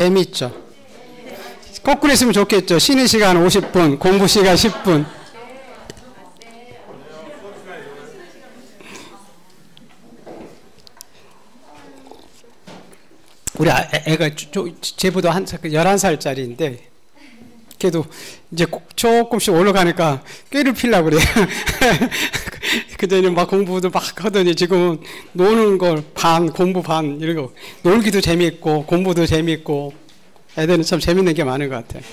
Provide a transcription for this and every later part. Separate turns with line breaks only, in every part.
재미있죠? 거꾸로 했으면 좋겠죠? 쉬는 시간 50분, 공부 시간 10분. 우리 애가 쟤보다 11살짜리인데 걔도 이제 조금씩 올라가니까 꾀를 피려고 그래요. 그전에는 막 공부도 막 하더니 지금은 노는 걸 반, 공부 반, 이러고 놀기도 재미있고 공부도 재미있고 애들은 참 재밌는 게 많은 것 같아요.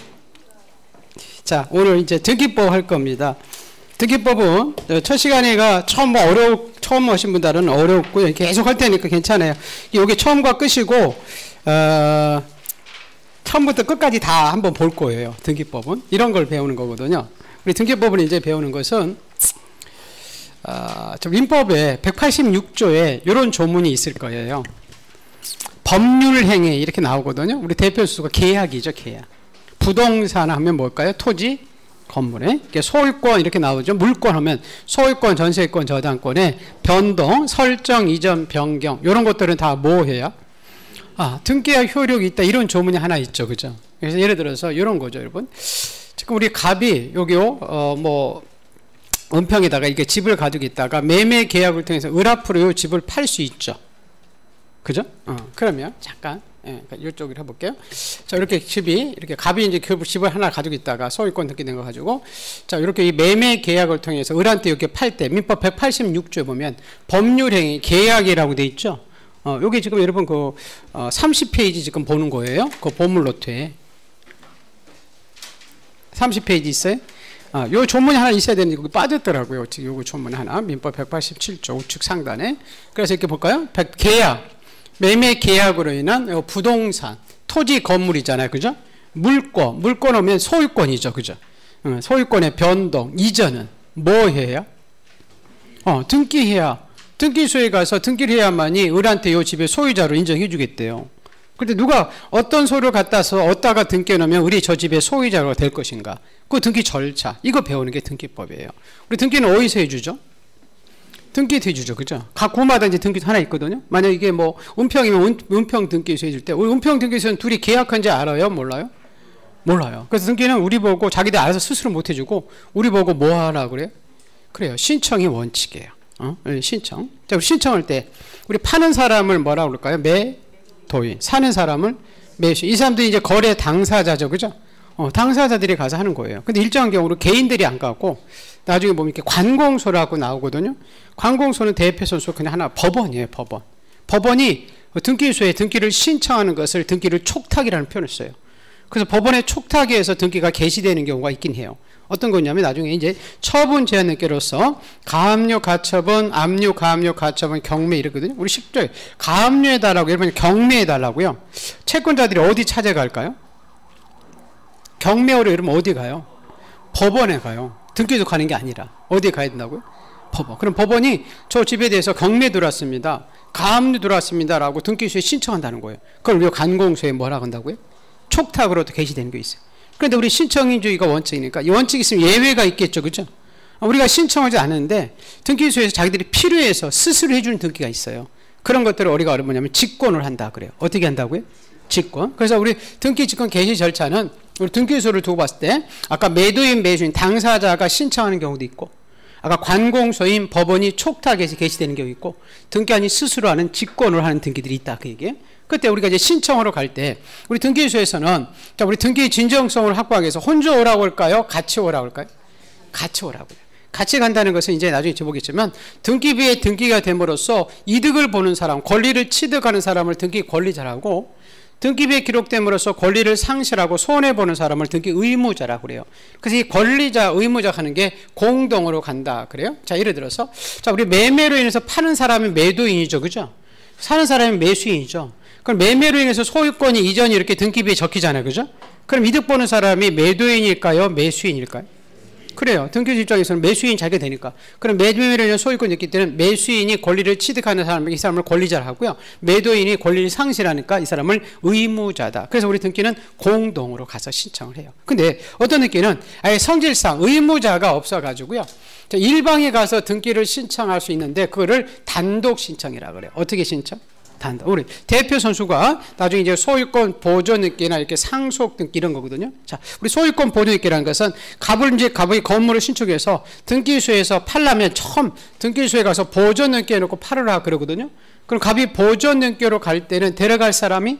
자, 오늘 이제 등기법 할 겁니다. 등기법은 첫 시간에가 처음 오신 분들은 어렵고요. 계속 할 테니까 괜찮아요. 여기 처음과 끝이고, 처음부터 끝까지 다 한번 볼 거예요. 등기법은. 이런 걸 배우는 거거든요. 우리 등기법을 이제 배우는 것은, 민법에 186조에 이런 조문이 있을 거예요. 법률행위 이렇게 나오거든요. 우리 대표 수가 계약이죠, 계약. 부동산 하면 뭘까요? 토지, 건물에 소유권 이렇게 나오죠. 물권 하면 소유권, 전세권, 저당권에 변동, 설정, 이전, 변경 이런 것들은 다 뭐 해요? 등기약 효력이 있다 이런 조문이 하나 있죠, 그죠? 그래서 예를 들어서 이런 거죠, 여러분. 지금 우리 갑이 여기요, 은평에다가 이게 집을 가지고 있다가 매매 계약을 통해서 을 앞으로 이 집을 팔 수 있죠, 그죠? 그러면 잠깐. 이쪽으로 해볼게요. 자, 이렇게 이렇게 갑이 이제 집을 하나 가지고 있다가 소유권 등기된 거 가지고, 자, 이렇게 이 매매 계약을 통해서 을한테 이렇게 팔 때, 민법 186조에 보면 법률행위 계약이라고 돼 있죠. 여기 지금 여러분 30페이지 지금 보는 거예요. 그 보물 노트에. 30페이지 있어요? 요 조문이 하나 있어야 되는데, 여기 빠졌더라고요. 지금 요거 조문 하나. 민법 187조 우측 상단에. 그래서 이렇게 볼까요? 계약. 매매 계약으로 인한 부동산, 토지, 건물이잖아요, 그죠? 물권 오면 소유권이죠, 그죠? 소유권의 변동, 이전은 뭐 해야? 등기해야. 등기소에 가서 등기를 해야만이 을한테 이 집의 소유자로 인정해 주겠대요. 그런데 누가 어떤 소를 갖다서 어디다가 등기해 놓으면 을이 저 집의 소유자가 될 것인가? 그 등기 절차, 이거 배우는 게 등기법이에요. 우리 등기는 어디서 해주죠? 등기 해주죠, 그죠? 각 구마다 이제 등기도 하나 있거든요. 만약 이게 은평이면 은평 등기소 해줄 때, 우리 은평 등기소는 둘이 계약한지 알아요? 몰라요? 몰라요. 그래서 등기는 우리 보고 자기들 알아서 스스로 못 해주고, 우리 보고 뭐 하라 그래요? 그래요. 신청이 원칙이에요. 신청. 자, 우리 신청할 때, 우리 파는 사람을 뭐라 그럴까요? 매도인. 사는 사람을 매수인. 이 사람들이 이제 거래 당사자죠, 그죠? 당사자들이 가서 하는 거예요. 근데 일정한 경우로 개인들이 안 가고, 나중에 보면 이렇게 관공서라고 나오거든요. 관공서는 대표 선수 그냥 하나 법원이에요, 법원. 법원이 등기소에 등기를 신청하는 것을 등기를 촉탁이라는 표현을 써요. 그래서 법원의 촉탁에서 등기가 개시되는 경우가 있긴 해요. 어떤 거냐면 나중에 이제 처분 제한권으로서 가압류, 가처분, 압류, 가압류, 가처분, 경매 이러거든요. 우리 10조에 가압류해달라고, 여러분 경매해달라고요. 채권자들이 어디 찾아갈까요? 경매하러 여러분 어디 가요? 법원에 가요. 등기소 가는 게 아니라 어디에 가야 된다고요? 법원. 그럼 법원이 저 집에 대해서 경매 들어왔습니다, 가압류 들어왔습니다 라고 등기소에 신청한다는 거예요. 그걸 우리가 관공서에 뭐라고 한다고요? 촉탁으로도 게시되는 게 있어요. 그런데 우리 신청인주의가 원칙이니까 이 원칙이 있으면 예외가 있겠죠, 그죠? 우리가 신청하지 않은데 등기소에서 자기들이 필요해서 스스로 해주는 등기가 있어요. 그런 것들을 우리가 뭐냐면 직권을 한다 그래요. 어떻게 한다고요? 직권. 그래서 우리 등기 직권 개시 절차는 우리 등기소를 두고 봤을 때 아까 매도인, 매수인, 당사자가 신청하는 경우도 있고, 아까 관공서인, 법원이 촉탁해서 개시되는 경우 있고, 등기한이 스스로 하는 직권을 하는 등기들이 있다, 그 얘기예요. 그때 우리가 이제 신청하러 갈 때 우리 등기소에서는, 자, 우리 등기의 진정성을 확보하기 위해서 혼자 오라고 할까요? 같이 오라고 할까요? 같이 오라고요. 같이 간다는 것은 이제 나중에 보겠지만 등기부에 등기가 됨으로써 이득을 보는 사람, 권리를 취득하는 사람을 등기 권리자라고, 등기부에 기록됨으로써 권리를 상실하고 손해보는 사람을 등기 의무자라고 그래요. 그래서 이 권리자, 의무자 하는 게 공동으로 간다 그래요. 자, 예를 들어서, 자, 우리 매매로 인해서 파는 사람이 매도인이죠, 그죠? 사는 사람이 매수인이죠. 그럼 매매로 인해서 소유권이 이전이 이렇게 등기부에 적히잖아요, 그죠? 그럼 이득 보는 사람이 매도인일까요? 매수인일까요? 그래요. 등기소 입장에서는 매수인이 자기가 되니까. 그럼 매매로 인한 소유권이 있기 때문에 매수인이 권리를 취득하는 사람, 이 사람을 권리자를 하고요. 매도인이 권리를 상실하니까 이 사람을 의무자다. 그래서 우리 등기는 공동으로 가서 신청을 해요. 근데 어떤 등기는 아예 성질상 의무자가 없어가지고요, 일방에 가서 등기를 신청할 수 있는데 그거를 단독 신청이라고 그래요. 어떻게 신청? 단독. 우리 대표 선수가 나중에 이제 소유권 보존등기나 이렇게 상속 등기 이런 거거든요. 자, 우리 소유권 보존등기라는 것은 갑이 건물을 신축해서 등기소에서 팔려면 처음 등기소에 가서 보존등기 해놓고 팔으라 그러거든요. 그럼 갑이 보존등기로 갈 때는 데려갈 사람이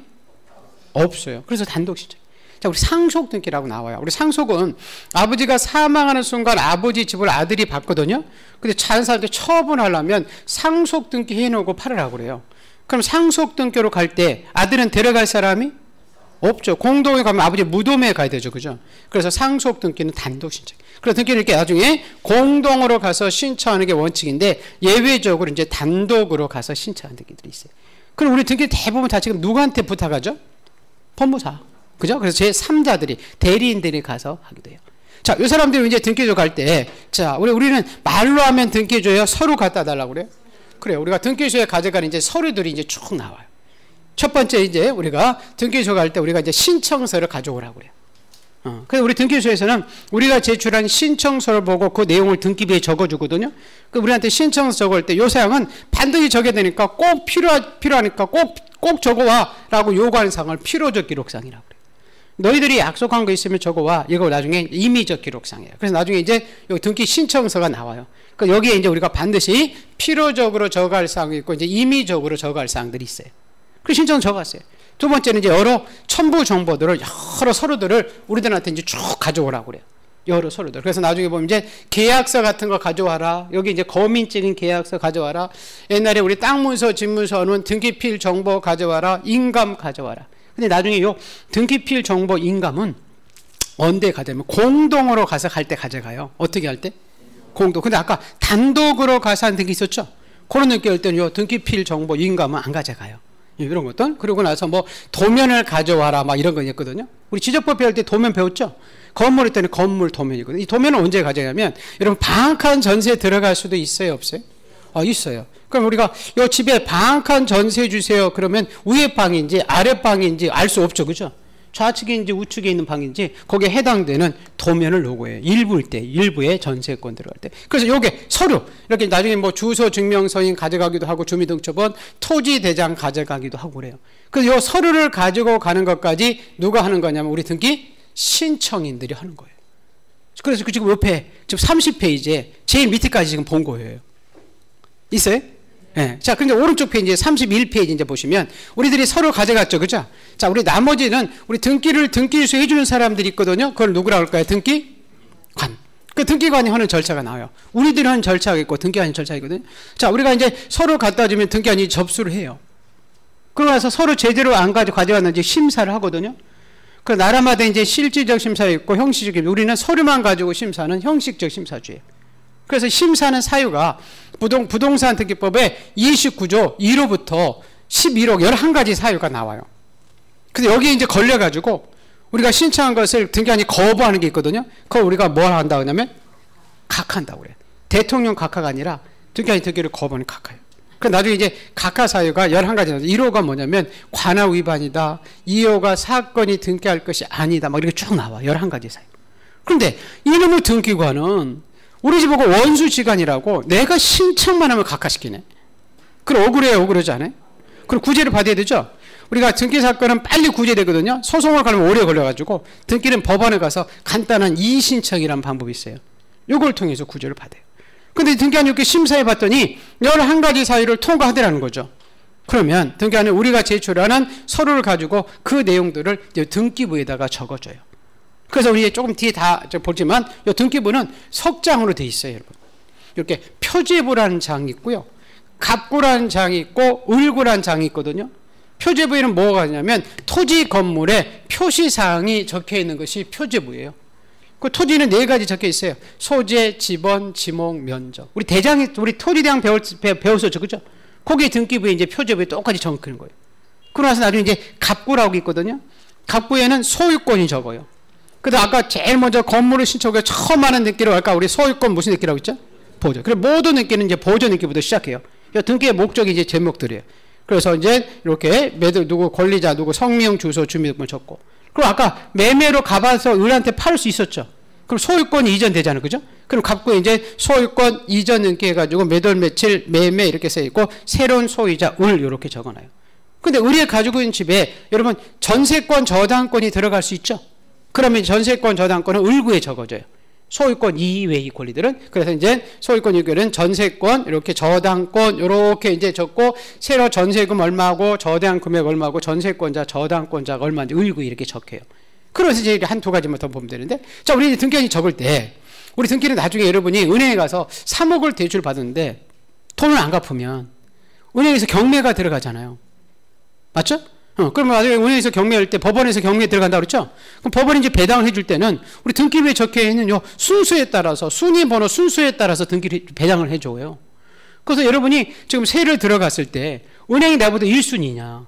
없어요. 그래서 단독 신청. 자, 우리 상속 등기라고 나와요. 우리 상속은 아버지가 사망하는 순간 아버지 집을 아들이 받거든요. 근데 자연사한테 처분하려면 상속 등기 해놓고 팔으라고 그래요. 그럼 상속 등기로 갈 때 아들은 데려갈 사람이 없죠. 공동에 가면 아버지 무덤에 가야 되죠. 그죠? 그래서 상속 등기는 단독 신청. 그래서 등기를 이렇게 나중에 공동으로 가서 신청하는 게 원칙인데 예외적으로 이제 단독으로 가서 신청하는 등기들이 있어요. 그럼 우리 등기 대부분 다 지금 누구한테 부탁하죠? 법무사. 그죠? 그래서 제3자들이 대리인들이 가서 하기도 해요. 자, 이 사람들이 이제 등기소 갈 때, 자, 우리는 말로 하면 등기소에 서류 갖다 달라고 그래요. 그래요. 우리가 등기소에 가져가는 이제 서류들이 이제 쭉 나와요. 첫 번째 이제 우리가 등기소 갈 때 우리가 이제 신청서를 가져오라고 그래요. 그래서 우리 등기소에서는 우리가 제출한 신청서를 보고 그 내용을 등기부에 적어주거든요. 그 우리한테 신청서 적을 때 요 사항은 반드시 적어야 되니까 꼭 필요하니까 꼭 적어와라고 요구하는 사항을 필요적 기록상이라고 그래요. 너희들이 약속한 거 있으면 적어와. 이거 나중에 임의적 기록상이에요. 그래서 나중에 이제 여기 등기 신청서가 나와요. 그러니까 여기에 이제 우리가 반드시 필요적으로 적어갈 사항이 있고 이제 임의적으로 적어갈 사항들이 있어요. 그 신청 적었어요. 두 번째는 이제 여러 첨부 정보들을 여러 서류들을 우리들한테 이제 쭉 가져오라고 그래요. 여러 서류들. 그래서 나중에 보면 이제 계약서 같은 거 가져와라. 여기 이제 거민증인 계약서 가져와라. 옛날에 우리 땅 문서, 집 문서는 등기필 정보 가져와라. 인감 가져와라. 근데 나중에 요 등기필 정보 인감은 언제 가져가면 공동으로 가서 갈 때 가져가요. 어떻게 할 때? 공동. 근데 아까 단독으로 가서 하는 등기 있었죠? 그런 등기 할 때는 요 등기필 정보 인감은 안 가져가요. 이런 것들. 그러고 나서 뭐 도면을 가져와라 막 이런 거 있거든요. 우리 지적법 배울 때 도면 배웠죠? 건물 했더니 건물 도면이거든요. 이 도면은 언제 가져가냐면 여러분 방학한 전세 들어갈 수도 있어요, 없어요? 있어요. 그럼 우리가 이 집에 방학한 전세 주세요. 그러면 위에 방인지 아래 방인지 알 수 없죠. 그죠? 좌측인지 우측에 있는 방인지 거기에 해당되는 도면을 요구해요. 일부의 전세권 들어갈 때. 그래서 요게 서류 이렇게 나중에 뭐 주소 증명서인 가져가기도 하고 주민등록번 토지 대장 가져가기도 하고 그래요. 그래서 요 서류를 가지고 가는 것까지 누가 하는 거냐면 우리 등기 신청인들이 하는 거예요. 그래서 그 지금 옆에 지금 30페이지에 제일 밑에까지 지금 본 거예요. 있어요? 네. 자, 근데 오른쪽 페이지 31페이지 이제 보시면 우리들이 서로 가져갔죠. 그죠? 자, 우리 나머지는 우리 등기소 해주는 사람들이 있거든요. 그걸 누구라고 할까요? 등기관. 그 등기관이 하는 절차가 나와요. 우리들이 하는 절차가 있고 등기관이 절차가 있거든요. 자, 우리가 이제 서로 갖다 주면 등기관이 접수를 해요. 그러고 나서 서로 제대로 안 가져왔는지 심사를 하거든요. 그 나라마다 이제 실질적 심사가 있고 형식적, 우리는 서류만 가지고 심사는 형식적 심사주의예요. 그래서 심사는 사유가 부동산 등기법의 29조 1호부터 11호 11가지 사유가 나와요. 근데 여기에 이제 걸려가지고 우리가 신청한 것을 등기관이 거부하는 게 있거든요. 그걸 우리가 뭘 한다고 하냐면 각하한다고 그래요. 대통령 각하가 아니라 등기관이 등기를 거부하는 각하예요. 그 나중에 이제 각하 사유가 11가지 나와요. 1호가 뭐냐면 관할 위반이다. 2호가 사건이 등기할 것이 아니다. 막 이렇게 쭉 나와. 11가지 사유. 그런데 이놈의 등기관은 우리 집 보고 원수지간이라고 내가 신청만 하면 각하시키네. 그럼 억울하지 않아요? 그럼 구제를 받아야 되죠? 우리가 등기사건은 빨리 구제되거든요. 소송을 가면 오래 걸려가지고 등기는 법원에 가서 간단한 이의신청이라는 방법이 있어요. 이걸 통해서 구제를 받아요. 근데 등기관이 이렇게 심사해 봤더니 11가지 사유를 통과하더라는 거죠. 그러면 등기관은 우리가 제출하는 서류를 가지고 그 내용들을 등기부에다가 적어줘요. 그래서 우리 조금 뒤에 다 보지만 이 등기부는 석장으로 돼 있어요, 여러분. 이렇게 표제부라는 장이 있고요. 갑구라는 장이 있고 을구라는 장이 있거든요. 표제부에는 뭐가 있냐면 토지 건물에 표시사항이 적혀 있는 것이 표제부예요. 그 토지는 4가지 적혀 있어요. 소재, 지번, 지목, 면적. 우리 토지대항 배웠었죠, 그죠? 거기에 등기부에 이제 표제부에 똑같이 적히는 거예요. 그러고 나서 나중에 이제 갑구라고 있거든요. 갑구에는 소유권이 적어요. 근데 아까 제일 먼저 건물을 신청해 처음 하는 등기로 아까 우리 소유권 무슨 등기라고 했죠? 보존. 그래서 모든 등기는 이제 보존 등기부터 시작해요. 등기의 목적이 이제 제목들이에요. 그래서 이제 이렇게 누구 권리자, 누구 성명, 주소, 주민등록번 적고. 그리고 아까 매매로 가봐서 을한테 팔 수 있었죠. 그럼 소유권이 이전되잖아요, 그죠? 그럼 갑구에 이제 소유권 이전 등기 해가지고 몇 월 며칠 매매 이렇게 써 있고 새로운 소유자 을 이렇게 적어놔요. 근데 우리가 가지고 있는 집에 여러분 전세권 저당권이 들어갈 수 있죠? 그러면 전세권 저당권은 을구에 적어져요. 소유권 이외의 권리들은. 그래서 이제 소유권 이외는 전세권 이렇게 저당권 이렇게 이제 적고 새로 전세금 얼마고 저당 금액 얼마고 전세권자 저당권자가 얼마인지 을구 이렇게 적혀요. 그래서 이제 한두 가지만 더 보면 되는데, 자, 우리 등기한이 적을 때 우리 등기는 나중에 여러분이 은행에 가서 3억을 대출 받았는데 돈을 안 갚으면 은행에서 경매가 들어가잖아요. 맞죠? 그러면 나중에 은행에서 경매할 때 법원에서 경매에 들어간다고 그랬죠? 그럼 법원이 이제 배당을 해줄 때는 우리 등기부에 적혀 있는 요 순수에 따라서, 순위 번호 순수에 따라서 등기를 배당을 해줘요. 그래서 여러분이 지금 세를 들어갔을 때 은행이 나보다 1순위냐,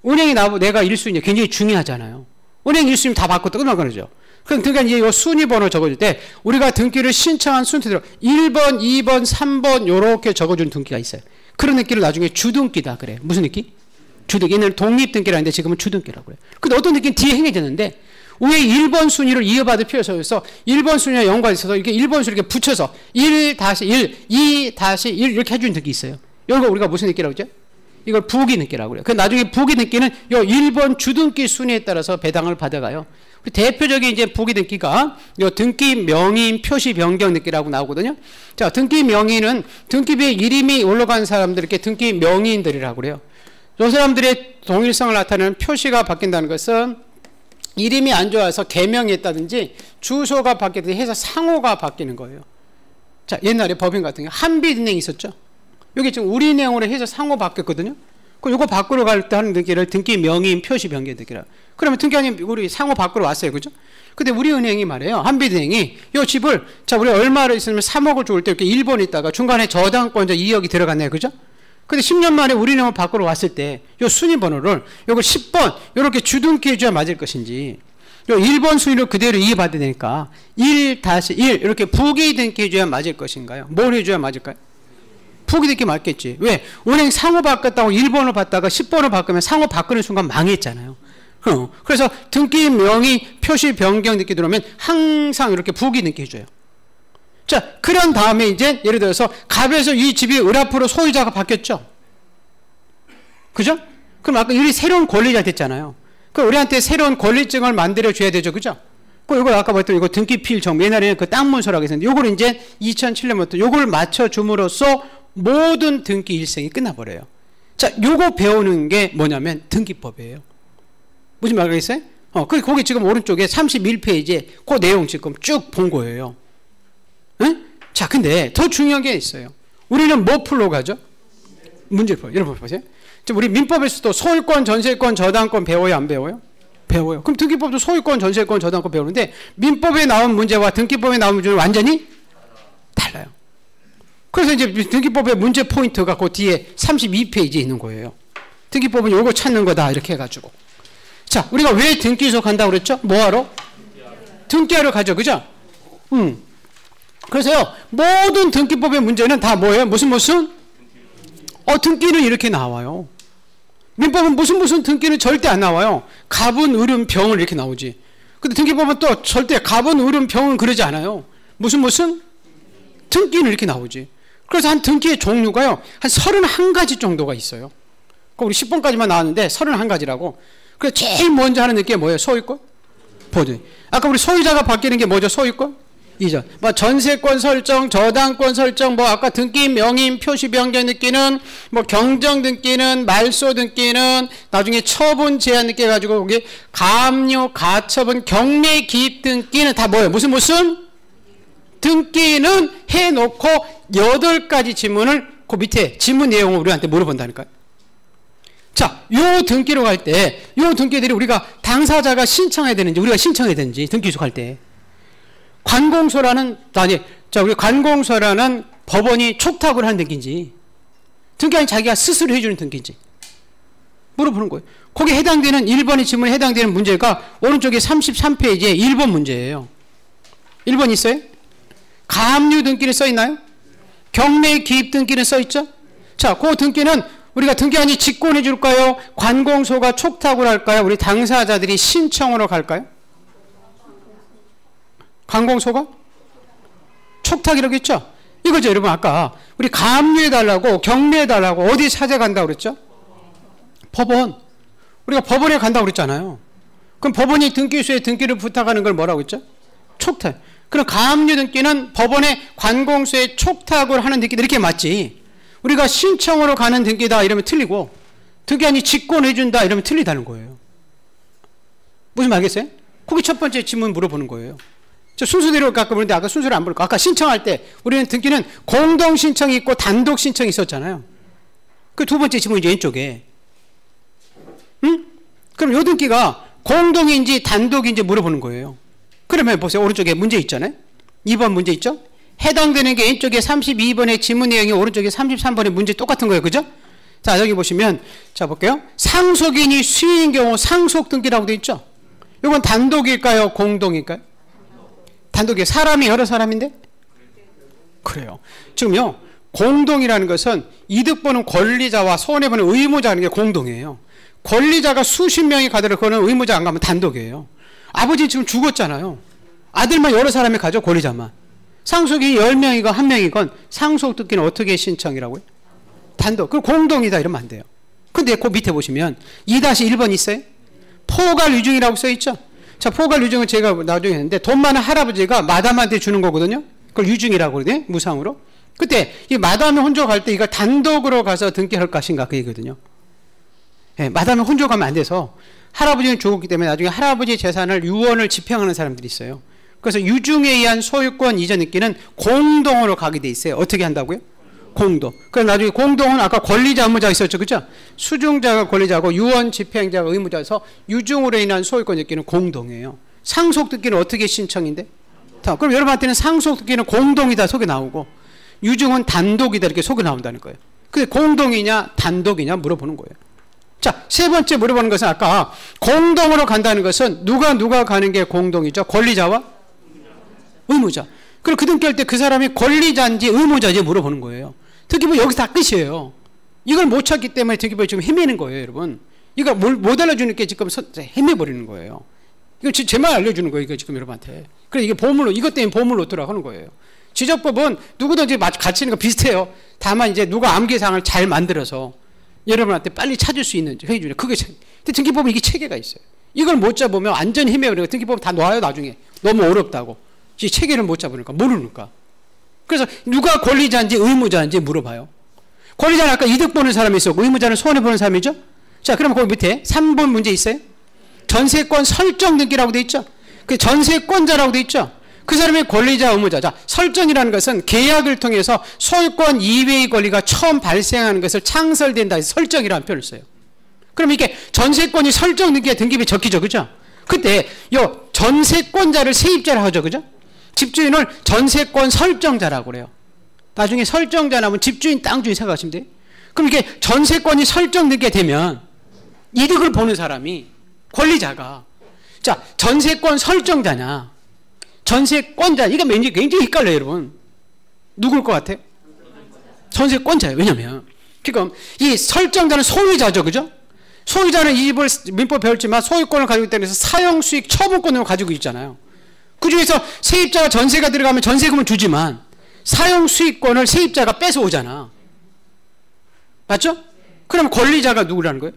은행이 내가 1순위냐 굉장히 중요하잖아요. 은행 1순위 다 받고 끝나고 그러죠. 그러니까 이제 요 순위 번호 적어줄 때 우리가 등기를 신청한 순서대로 1번, 2번, 3번 요렇게 적어주는 등기가 있어요. 그런 등기를 나중에 주등기다 그래. 무슨 등기? 주등기. 옛날에 독립등기라는데 지금은 주등기라고 그래요. 근데 어떤 등기는 뒤에 행해졌는데 왜 1번 순위를 이어받을 필요가 있어서 1번 순위와 연관이 있어서 이렇게 1번 순위 이렇게 붙여서 1-1, 2-1 이렇게 해주는 등기 있어요. 이걸 우리가 무슨 등기라고 그러죠? 이걸 부기 등기라고 그래요. 그 나중에 부기 등기는 요 1번 주등기 순위에 따라서 배당을 받아가요. 대표적인 이제 부기 등기가 요 등기 명의인 표시 변경 등기라고 나오거든요. 자, 등기 명의는 등기부에 이름이 올라간 사람들에게 등기 명의인들이라고 그래요. 이 사람들의 동일성을 나타내는 표시가 바뀐다는 것은 이름이 안 좋아서 개명했다든지 주소가 바뀌든지 해서 상호가 바뀌는 거예요. 자, 옛날에 법인 같은 경우 한빛은행이 있었죠. 여기 지금 우리은행으로 해서 상호 바뀌었거든요. 그럼 이거 바꾸러 갈 때 하는 등기를 등기 명의인 표시 변경 등기라. 그러면 등기관님 우리 상호 바꾸러 왔어요. 그죠? 근데 우리은행이 말이에요. 한빛은행이 이 집을, 자, 우리 얼마를 있으면 3억을 줄 때 이렇게 1번 있다가 중간에 저당권자 2억이 들어갔네요. 그죠? 근데 10년 만에 우리은행을 바꾸러 왔을 때 이 순위 번호를 요걸 10번 이렇게 주등기 해줘야 맞을 것인지, 요 1번 순위를 그대로 이해받아야 되니까 1-1 이렇게 부기 등기 해줘야 맞을 것인가요? 뭘 해줘야 맞을까요? 부기 등기 맞겠지. 왜? 은행 상호 바꿨다고 1번을 받다가 10번을 바꾸면 상호 바꾸는 순간 망했잖아요. 그래서 등기 명의 표시 변경 등기 들어오면 항상 이렇게 부기 등기 해줘요. 자, 그런 다음에 이제 예를 들어서 갑에서 이 집이 을 앞으로 소유자가 바뀌었죠. 그죠? 그럼 아까 우리 새로운 권리자 됐잖아요. 그럼 우리한테 새로운 권리증을 만들어 줘야 되죠. 그죠? 이거 아까 봤던 이거 등기필 정보, 옛날에는 그 땅 문서라고 했었는데 요걸 이제 2007년부터 요걸 맞춰 줌으로써 모든 등기 일생이 끝나버려요. 자, 요거 배우는 게 뭐냐면 등기법이에요. 무슨 말 하겠어요? 거기 지금 오른쪽에 31페이지에 그 내용 지금 쭉 본 거예요. 응? 자, 근데 더 중요한 게 있어요. 우리는 뭐 풀러 가죠? 문제를 풀어요. 여러분 보세요. 지금 우리 민법에서도 소유권, 전세권, 저당권 배워요? 안 배워요? 배워요. 그럼 등기법도 소유권, 전세권, 저당권 배우는데 민법에 나온 문제와 등기법에 나온 문제는 완전히 달라요. 그래서 이제 등기법의 문제 포인트가 그 뒤에 32페이지에 있는 거예요. 등기법은 요거 찾는 거다 이렇게 해가지고. 자, 우리가 왜 등기소 간다고 그랬죠? 뭐하러? 등기하러 가죠. 그죠? 그래서요, 모든 등기법의 문제는 다 뭐예요? 무슨 등기는 이렇게 나와요. 민법은 무슨 등기는 절대 안 나와요. 갑은, 을은, 병은 이렇게 나오지. 근데 등기법은 또 절대 갑은, 을은, 병은 그러지 않아요. 무슨 등기는 이렇게 나오지. 그래서 한 등기의 종류가요, 한 31가지 정도가 있어요. 우리 10번까지만 나왔는데 31가지라고. 그래서 제일 먼저 하는 등기가 뭐예요? 소유권? 보증. 아까 우리 소유자가 바뀌는 게 뭐죠? 소유권? 이전. 뭐 전세권 설정, 저당권 설정, 뭐 아까 등기 명의인 표시 변경 등기는, 뭐 경정 등기는, 말소 등기는, 나중에 처분 제한 등기 가지고 거기 가압류, 가처분, 경매 기입 등기는 다 뭐예요? 무슨 등기는 해놓고 8가지 지문을 그 밑에 지문 내용을 우리한테 물어본다니까요. 자, 요 등기로 갈 때, 요 등기들이 우리가 당사자가 신청해야 되는지, 우리가 신청해야 되는지, 등기소 갈 때. 우리 관공서라는 법원이 촉탁을 한 등기인지, 등기는 자기가 스스로 해주는 등기인지, 물어보는 거예요. 거기에 해당되는 1번의 지문에 해당되는 문제가 오른쪽에 33페이지에 1번 문제예요. 1번 있어요? 가압류 등기는 써 있나요? 경매 기입 등기는 써 있죠? 자, 그 등기는 우리가 등기한이 직권해 줄까요? 관공서가 촉탁을 할까요? 우리 당사자들이 신청으로 갈까요? 관공서가 촉탁이라고 했죠? 이거죠, 여러분. 아까 우리 가압류해 달라고, 경매해 달라고 어디 찾아간다고 그랬죠? 법원. 우리가 법원에 간다고 그랬잖아요. 그럼 법원이 등기소에 등기를 부탁하는 걸 뭐라고 했죠? 촉탁. 그럼 가압류 등기는 법원의 관공서에 촉탁을 하는 등기다 이렇게 맞지. 우리가 신청으로 가는 등기다 이러면 틀리고 등기한이 직권해준다 이러면 틀리다는 거예요. 무슨 말 알겠어요? 거기 첫 번째 질문 물어보는 거예요. 저 순서대로 아까 보는데 아까 순서를 안 부르고 아까 신청할 때 우리는 등기는 공동 신청이 있고 단독 신청이 있었잖아요. 그 두 번째 질문이 왼쪽에. 응? 그럼 요 등기가 공동인지 단독인지 물어보는 거예요. 그러면 보세요. 오른쪽에 문제 있잖아요. 2번 문제 있죠? 해당되는 게 왼쪽에 32번의 지문 내용이 오른쪽에 33번의 문제 똑같은 거예요. 그죠? 자, 여기 보시면 자 볼게요. 상속인이 수인인 경우 상속 등기라고 되어 있죠? 이건 단독일까요? 공동일까요? 단독이에요. 사람이 여러 사람인데? 그래요. 지금요. 공동이라는 것은 이득 보는 권리자와 손해 보는 의무자라는 게 공동이에요. 권리자가 수십 명이 가더라도 그거는 의무자 안 가면 단독이에요. 아버지 지금 죽었잖아요. 아들만 여러 사람이 가죠. 권리자만. 상속이 10명이건 1명이건 상속 등기는 어떻게 신청이라고요? 단독. 그럼 공동이다 이러면 안 돼요. 근데 그 밑에 보시면 2-1번 있어요? 포괄 유증이라고 써 있죠? 자, 포괄 유증은 제가 나중에 했는데 돈 많은 할아버지가 마담한테 주는 거거든요. 그걸 유증이라고 그러네. 무상으로. 그때 이 마담이 혼자 갈 때 이걸 단독으로 가서 등기할 것인가 그 얘기거든요. 예, 마담이 혼자 가면 안 돼서 할아버지는 죽었기 때문에 나중에 할아버지 재산을 유언을 집행하는 사람들이 있어요. 그래서 유증에 의한 소유권 이전 등기는 공동으로 가게 돼 있어요. 어떻게 한다고요? 공동. 그래서 나중에 공동은 아까 권리자 의무자 있었죠. 그죠? 수증자가 권리자고 유언 집행자가 의무자여서 유증으로 인한 소유권 등기는 공동이에요. 상속 등기는 어떻게 신청인데? 그럼 여러분한테는 상속 등기는 공동이다 속에 나오고 유증은 단독이다 이렇게 속에 나온다는 거예요. 근데 공동이냐 단독이냐 물어보는 거예요. 자, 세 번째 물어보는 것은 아까 공동으로 간다는 것은 누가 가는 게 공동이죠? 권리자와 의무자. 그리고 그 등기할 때 그 사람이 권리자인지 의무자인지 물어보는 거예요. 등기부 여기서 다 끝이에요. 이걸 못 찾기 때문에 등기부에 지금 헤매는 거예요, 여러분. 이거 못 알려주는 게 지금 헤매버리는 거예요. 이거 제 말 알려주는 거예요, 이거 지금 여러분한테. 그래서 이게 보물로, 이것 때문에 보물로 들어가 하는 거예요. 지적법은 누구든지 같이 있는 거 비슷해요. 다만 이제 누가 암기사항을 잘 만들어서 여러분한테 빨리 찾을 수 있는지 해주죠. 그게 근데 등기법은 이게 체계가 있어요. 이걸 못 잡으면 완전히 헤매버려요. 등기법 다 놔요, 나중에. 너무 어렵다고. 이 체계를 못 잡으니까, 모르니까. 그래서 누가 권리자인지 의무자인지 물어봐요. 권리자는 아까 이득 보는 사람이 있었고, 의무자는 손해 보는 사람이죠? 자, 그러면 거기 밑에 3번 문제 있어요? 전세권 설정 등기라고 돼 있죠? 그 전세권자라고 돼 있죠? 그 사람의 권리자, 의무자. 자, 설정이라는 것은 계약을 통해서 소유권 이외의 권리가 처음 발생하는 것을 창설된다 해서 설정이라는 표현을 써요. 그럼 이게 전세권이 설정 등기에 등기부에 적히죠, 그죠? 그때 요 전세권자를 세입자라고 하죠, 그죠? 집주인을 전세권 설정자라고 그래요. 나중에 설정자 나오면 집주인, 땅주인 생각하시면 돼요. 그럼 이게 전세권이 설정되게 되면 이득을 보는 사람이 권리자가 자 전세권 설정자냐 전세권자 이거 굉장히 헷갈려요, 여러분. 누굴 것 같아요? 전세권자예요. 왜냐면 지금 이 설정자는 소유자죠, 그죠? 소유자는 이 집을 민법 배웠지만 소유권을 가지고 있다고 해서 사용수익 처분권을 가지고 있잖아요. 그 중에서 세입자가 전세가 들어가면 전세금을 주지만 사용수익권을 세입자가 뺏어오잖아. 맞죠? 그럼 권리자가 누구라는 거예요?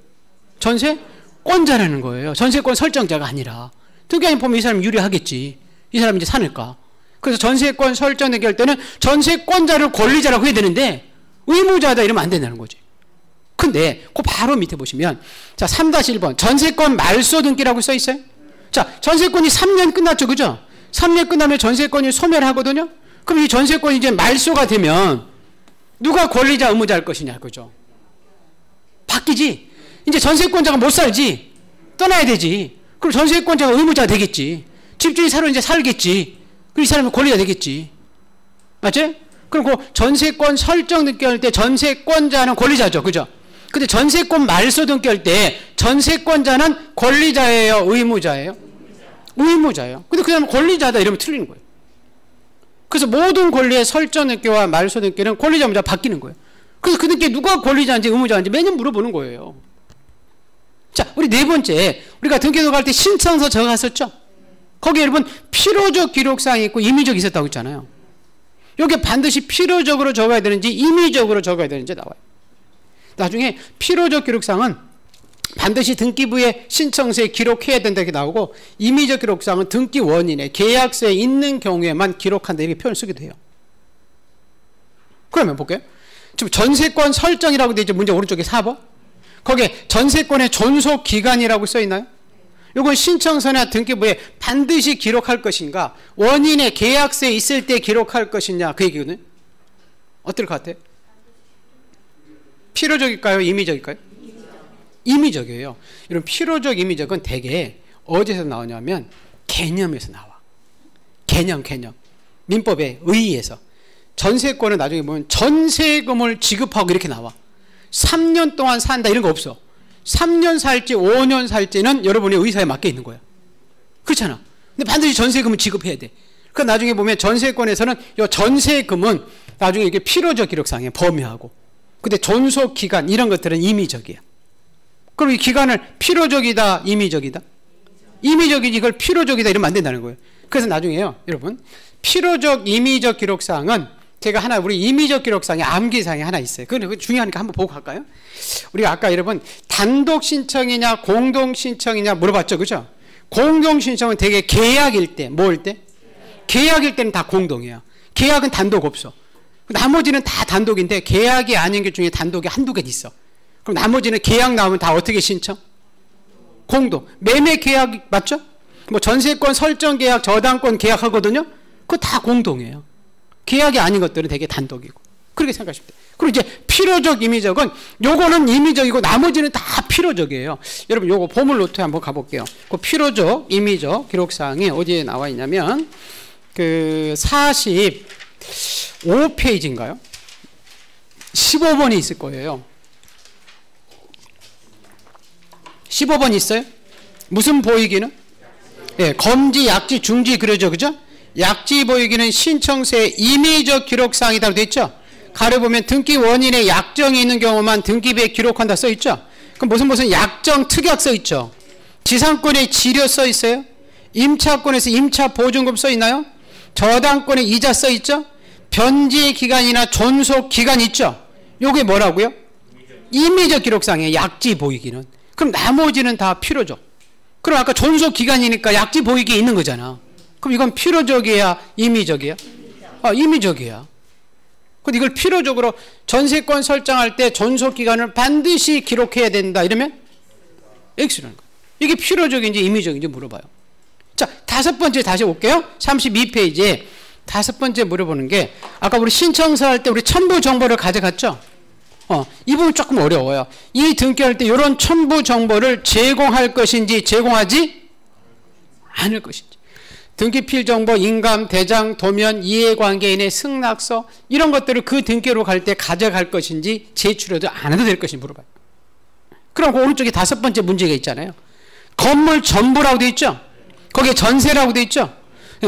전세권자라는 거예요. 전세권 설정자가 아니라. 특이하게 보면 이 사람이 유리하겠지. 이 사람이 이제 사니까. 그래서 전세권 설정되게 할 때는 전세권자를 권리자라고 해야 되는데 의무자다 이러면 안 된다는 거지. 근데 그 바로 밑에 보시면 자 3-1번 전세권 말소 등기라고 써 있어요. 자 전세권이 3년 끝났죠, 그죠? 3년 끝나면 전세권이 소멸하거든요. 그럼 이 전세권이 이제 말소가 되면 누가 권리자 의무자일 것이냐, 그죠? 바뀌지. 이제 전세권자가 못 살지. 떠나야 되지. 그럼 전세권자가 의무자가 되겠지. 집주인 새로 이제 살겠지. 그럼 이 사람은 권리자 되겠지. 맞죠? 그럼 그 전세권 설정 등기할 때 전세권자는 권리자죠, 그죠? 근데 전세권 말소 등기할 때 전세권자는 권리자예요, 의무자예요? 의무자예요. 근데 그 사람은 권리자다 이러면 틀리는 거예요. 그래서 모든 권리의 설정 등기와 말소 등기는 권리자 의무자 바뀌는 거예요. 그래서 그 등기에 누가 권리자인지 의무자인지 매년 물어보는 거예요. 자, 우리 네 번째 우리가 등기소 갈 때 신청서 적었었죠? 거기에 여러분 필요적 기록사항이 있고 임의적 있었다고 했잖아요. 여기 반드시 필요적으로 적어야 되는지 임의적으로 적어야 되는지 나와요. 나중에 필요적 기록사항은 반드시 등기부에 신청서에 기록해야 된다 이렇게 나오고, 임의적 기록사항은 등기 원인에 계약서에 있는 경우에만 기록한다 이렇게 표현을 쓰기도 해요. 그러면 볼게요. 지금 전세권 설정이라고 되어 있죠. 문제 오른쪽에 4번. 거기에 전세권의 존속 기간이라고 써 있나요? 이건 신청서나 등기부에 반드시 기록할 것인가, 원인의 계약서에 있을 때 기록할 것이냐, 그 얘기거든요. 어떨 것 같아요? 필요적일까요? 임의적일까요? 임의적이에요. 이런 필요적 임의적은 대개 어디서 나오냐면 개념에서 나와. 개념. 민법에 의의에서. 전세권은 나중에 보면 전세금을 지급하고 이렇게 나와. 3년 동안 산다 이런 거 없어. 3년 살지 5년 살지는 여러분의 의사에 맡겨 있는 거야. 그렇잖아. 근데 반드시 전세금을 지급해야 돼. 그 나중에 보면 전세권에서는 이 전세금은 나중에 이게 필요적 기록상에 범위하고, 근데 존속 기간 이런 것들은 임의적이야. 그럼 이 기간을 필요적이다, 임의적이다? 임의적이지 이걸 필요적이다 이러면 안 된다는 거예요. 그래서 나중에요, 여러분, 필요적, 임의적 기록사항은 제가 하나, 우리 임의적 기록상에 암기사항이 하나 있어요. 그건 중요하니까 한번 보고 갈까요? 우리가 아까 여러분 단독 신청이냐 공동 신청이냐 물어봤죠, 그죠? 공동 신청은 되게 계약일 때, 뭐일 때? 계약일 때는 다 공동이에요. 계약은 단독 없어. 나머지는 다 단독인데 계약이 아닌 게 중에 단독이 한두 개 있어. 그럼 나머지는 계약 나오면 다 어떻게 신청? 공동. 매매 계약 맞죠? 뭐 전세권 설정 계약, 저당권 계약 하거든요. 그거 다 공동이에요. 계약이 아닌 것들은 되게 단독이고. 그렇게 생각하시면 돼요. 그리고 이제 필요적, 임의적은 요거는 임의적이고 나머지는 다 필요적이에요. 여러분 요거 보물 노트에 한번 가볼게요. 그 필요적, 임의적 기록사항이 어디에 나와 있냐면 그 45페이지인가요? 15번이 있을 거예요. 15번 있어요? 무슨 보이기는? 예, 검지, 약지, 중지 그러죠, 그죠? 약지 보이기는 신청서의 임의적 기록사항이라고 되어 있죠? 가려보면 등기 원인에 약정이 있는 경우만 등기부에 기록한다 써 있죠? 그럼 무슨 약정 특약 써 있죠? 지상권에 지료 써 있어요? 임차권에서 임차 보증금 써 있나요? 저당권에 이자 써 있죠? 변제 기간이나 존속 기간 있죠? 요게 뭐라고요? 임의적 기록상에 약지 보이기는. 그럼 나머지는 다 필요적. 그럼 아까 존속 기간이니까 약지 보이기 있는 거잖아. 그럼 이건 필요적이야, 임의적이야? 임의적이야. 근데 이걸 필요적으로 전세권 설정할 때 존속 기간을 반드시 기록해야 된다 이러면 X라는 거예요. 이게 필요적인지 임의적인지 물어봐요. 자, 다섯 번째 다시 올게요. 32페이지에 다섯 번째 물어보는 게, 아까 우리 신청서 할 때 우리 첨부 정보를 가져갔죠? 이 부분 조금 어려워요. 이 등기할 때 이런 첨부 정보를 제공할 것인지 제공하지 않을 것인지. 등기필 정보, 인감, 대장, 도면, 이해관계인의 승낙서 이런 것들을 그 등기로 갈 때 가져갈 것인지 제출해도 안 해도 될 것인지 물어봐요. 그럼 그 오른쪽에 다섯 번째 문제가 있잖아요. 건물 전부라고 돼 있죠? 거기에 전세라고 돼 있죠?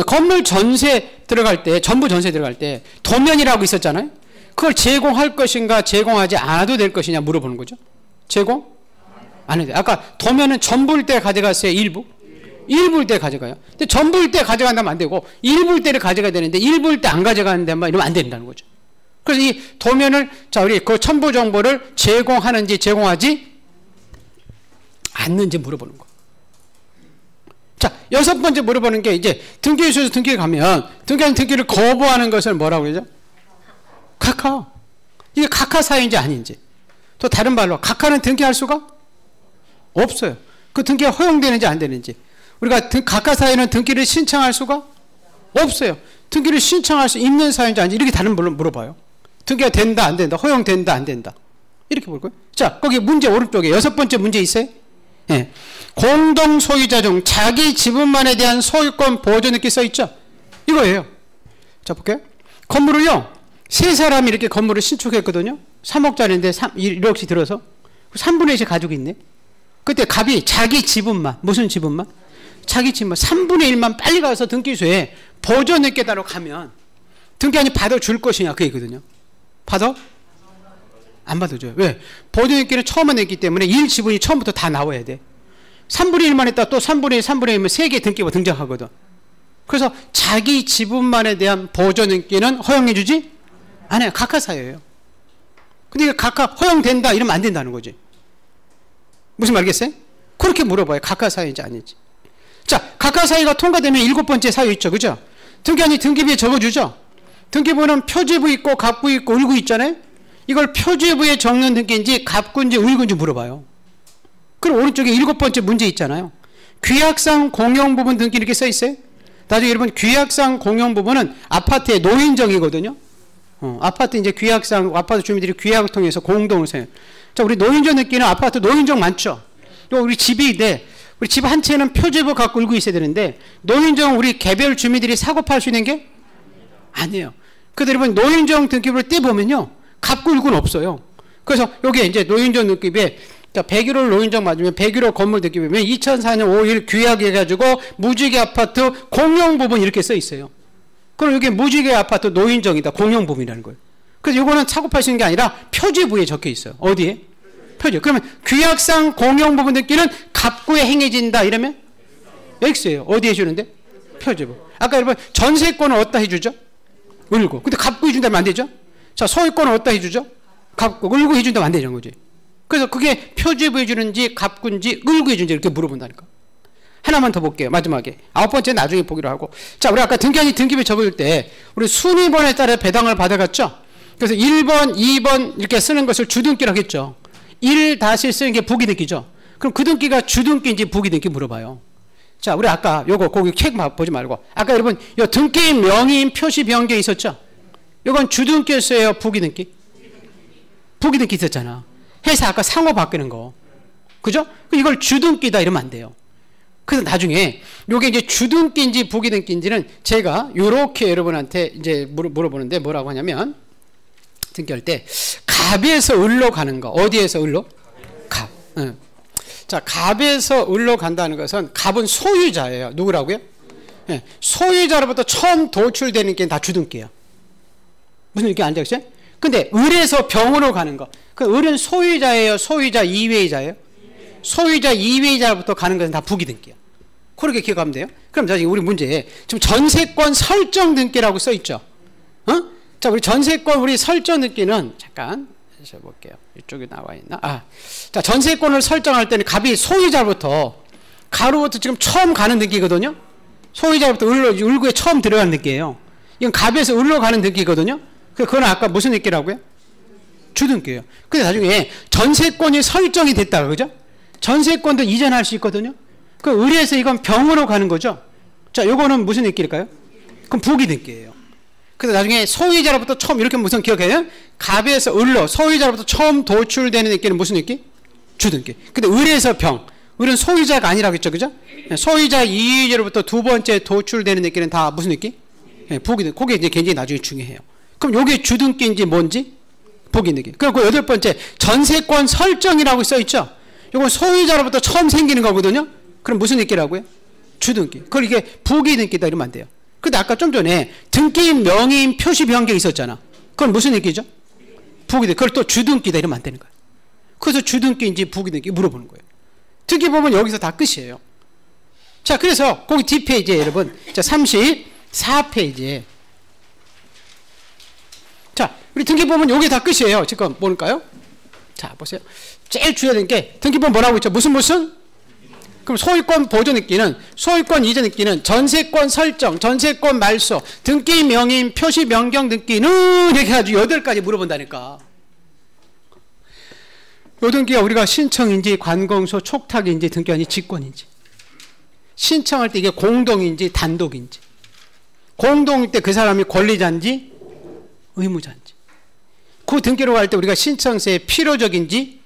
건물 전세 들어갈 때, 전부 전세 들어갈 때 도면이라고 있었잖아요. 그걸 제공할 것인가 제공하지 않아도 될 것이냐 물어보는 거죠. 제공? 안 해도 돼. 아까 도면은 전부일 때 가져갔어요, 일부? 일부일 때 가져가요. 근데 전부일 때 가져간다면 안 되고 일부일 때를 가져가야 되는데 일부일 때 안 가져가는데 이러면 안 된다는 거죠. 그래서 이 도면을, 자, 우리 그 첨부 정보를 제공하는지 제공하지 않는지 물어보는 거. 자, 여섯 번째 물어보는 게, 이제 등기소에서 등기를 가면 등기한 등기를 거부하는 것을 뭐라고 그러죠? 각하. 이게 각하 사유인지 아닌지. 또 다른 말로 각하는 등기할 수가 없어요. 그 등기가 허용되는지 안 되는지. 우리가 각하 사유는 등기를 신청할 수가 없어요. 등기를 신청할 수 있는 사유인지 아닌지 이렇게 다른 말로 물어봐요. 등기가 된다 안 된다, 허용된다 안 된다, 이렇게 볼 거예요. 자, 거기 문제 오른쪽에 여섯 번째 문제 있어요. 예. 공동 소유자 중 자기 지분만에 대한 소유권 보존 이렇게 써 있죠? 이거예요. 자, 볼게요. 건물을요, 세 사람이 이렇게 건물을 신축했거든요. 3억짜리인데 1억씩 들어서 3분의 1씩 가지고 있네. 그때 갑이 자기 지분만, 무슨 지분만? 자기 지분만 3분의 1만 빨리 가서 등기소에 보존 있게다로 가면 등기한이 받아줄 것이냐 그 얘기거든요. 받아? 안 받아줘요. 왜? 보존 있기는 처음에 냈기 때문에 1 지분이 처음부터 다 나와야 돼. 3분의 1만 했다 또 3분의 1, 3분의 1면 3개 등기가 등장하거든. 그래서 자기 지분만에 대한 보존 있기는 허용해주지 안 해요. 각하 사유예요. 근데 이게 각하 허용된다 이러면 안 된다는 거지. 무슨 말이겠어요? 그렇게 물어봐요. 각하사유인지 아닌지. 자, 각하사유가 통과되면 7번째 사유 있죠. 그죠? 등기한이 등기부에 적어주죠. 등기부는 표지부 있고 갑부 있고 을구 있잖아요. 이걸 표지부에 적는 등기인지 갑구인지 을구인지 물어봐요. 그럼 오른쪽에 7번째 문제 있잖아요. 규약상 공용부분 등기 이렇게 써 있어요. 나중에 여러분 규약상 공용부분은 아파트의 노인정이거든요. 아파트 이제 규약상 아파트 주민들이 규약을 통해서 공동을 세요. 자, 우리 노인정 등기는 아파트 노인정 많죠. 또 우리 집인데 우리 집 한 채는 표지부 갖고 을구 있어야 되는데 노인정 우리 개별 주민들이 사고 팔 수 있는 게 아니에요. 그래서 여러분 노인정 등기부를 떼보면요. 갑구 을구는 없어요. 그래서 여기 이제 노인정 등기부에 자, 101호 노인정 맞으면 101호 건물 등기부면 2004년 5일 규약해가지고 무지개 아파트 공용부분 이렇게 써 있어요. 그럼 여기 무지개 아파트 노인정이다. 공용부분이라는 거예요. 그래서 이거는 사고 팔 수 있는 게 아니라 표지부에 적혀 있어요. 어디에? 표지. 그러면 규약상 공용부분 등기는 갑구에 행해진다. 이러면 X예요. 어디에 해주는데? 표지부. 아까 여러분 전세권은 어디다 해주죠? 을구. 근데 갑구 해준다면 안 되죠? 자, 소유권은 어디다 해주죠? 갑구. 을구 해준다면 안 되는 거지. 그래서 그게 표지부 해주는지 갑구인지 을구 해주는지 이렇게 물어본다니까. 하나만 더 볼게요. 마지막에. 9번째 나중에 보기로 하고. 자, 우리 아까 등기한이 등기부에 적을 때 우리 순위번에 따라 배당을 받아갔죠? 그래서 1번, 2번 이렇게 쓰는 것을 주등기라고 했죠. 1 다시 쓰는 게 부기등기죠. 그럼 그 등기가 주등기인지 부기등기 물어봐요. 자, 우리 아까 요거 거기 책 보지 말고 아까 여러분 요 등기 명의인 표시 변경 있었죠? 요건 주등기였어요? 부기등기? 부기등기 있었잖아. 회사 아까 상호 바뀌는 거. 그죠? 이걸 주등기다 이러면 안 돼요. 그래서 나중에 요게 이제 주등기인지 부기등기인지는 제가 요렇게 여러분한테 이제 물어보는데 뭐라고 하냐면 등기할 때 갑에서 을로 가는 거. 어디에서 을로? 갑. 응. 자, 갑에서 을로 간다는 것은 갑은 소유자예요. 누구라고요? 네. 소유자로부터 처음 도출되는 게 다 주등기예요. 무슨 느낌 알죠? 근데 을에서 병으로 가는 거. 그 을은 소유자예요? 소유자 이외의자예요? 소유자 이외의자로부터 가는 것은 다 부기등기예요. 그렇게 기억하면 돼요. 그럼 자, 우리 문제에 지금 전세권 설정 등기라고 써 있죠. 어? 자, 우리 전세권 우리 설정 등기는 잠깐 볼게요. 이쪽에 나와 있나? 자, 전세권을 설정할 때는 갑이 소유자로부터 가로부터 지금 처음 가는 등기거든요. 소유자로부터 을구에 처음 들어가는 등기예요. 이건 갑에서 을로 가는 등기거든요. 그건 아까 무슨 등기라고요? 주등기예요. 근데 나중에 전세권이 설정이 됐다, 그죠? 전세권도 이전할 수 있거든요. 그 을에서 이건 병으로 가는 거죠. 자, 요거는 무슨 등기일까요? 그럼 부기등기예요. 그래서 나중에 소유자로부터 처음 이렇게 무슨 기억해요? 갑에서 을로 소유자로부터 처음 도출되는 등기는 무슨 등기? 주등기. 근데 을에서 병. 을은 소유자가 아니라고 했죠, 그죠? 소유자 이유자로부터 두 번째 도출되는 등기는 다 무슨 등기? 부기등기. 그게 이제 굉장히 나중에 중요해요. 그럼 요게 주등기인지 뭔지? 부기등기. 그리고 8번째 전세권 설정이라고 써 있죠? 요건 소유자로부터 처음 생기는 거거든요. 그럼 무슨 등기라고요? 주등기. 그걸 이게 부기등기다 이러면 안 돼요. 근데 아까 좀 전에 등기인 명의인 표시 변경이 있었잖아. 그건 무슨 등기죠? 부기등기. 그걸 또 주등기다 이러면 안 되는 거예요. 그래서 주등기인지 부기등기 물어보는 거예요. 등기 보면 여기서 다 끝이에요. 자, 그래서 거기 뒷페이지에 여러분, 자, 34페이지에 자, 우리 등기 보면 여기 다 끝이에요. 지금 뭘까요? 자, 보세요. 제일 중요한 게 등기 보면 뭐라고 있죠? 무슨? 그럼 소유권 보존 등기는 소유권 이전 등기는 전세권 설정, 전세권 말소, 등기 명의인 표시 변경 등기는 이렇게 해가지고 8가지 물어본다니까. 요 등기가 우리가 신청인지 관공서 촉탁인지 등기한이 직권인지 신청할 때 이게 공동인지 단독인지 공동일 때 그 사람이 권리자인지 의무자인지 그 등기로 갈 때 우리가 신청서에 필요적인지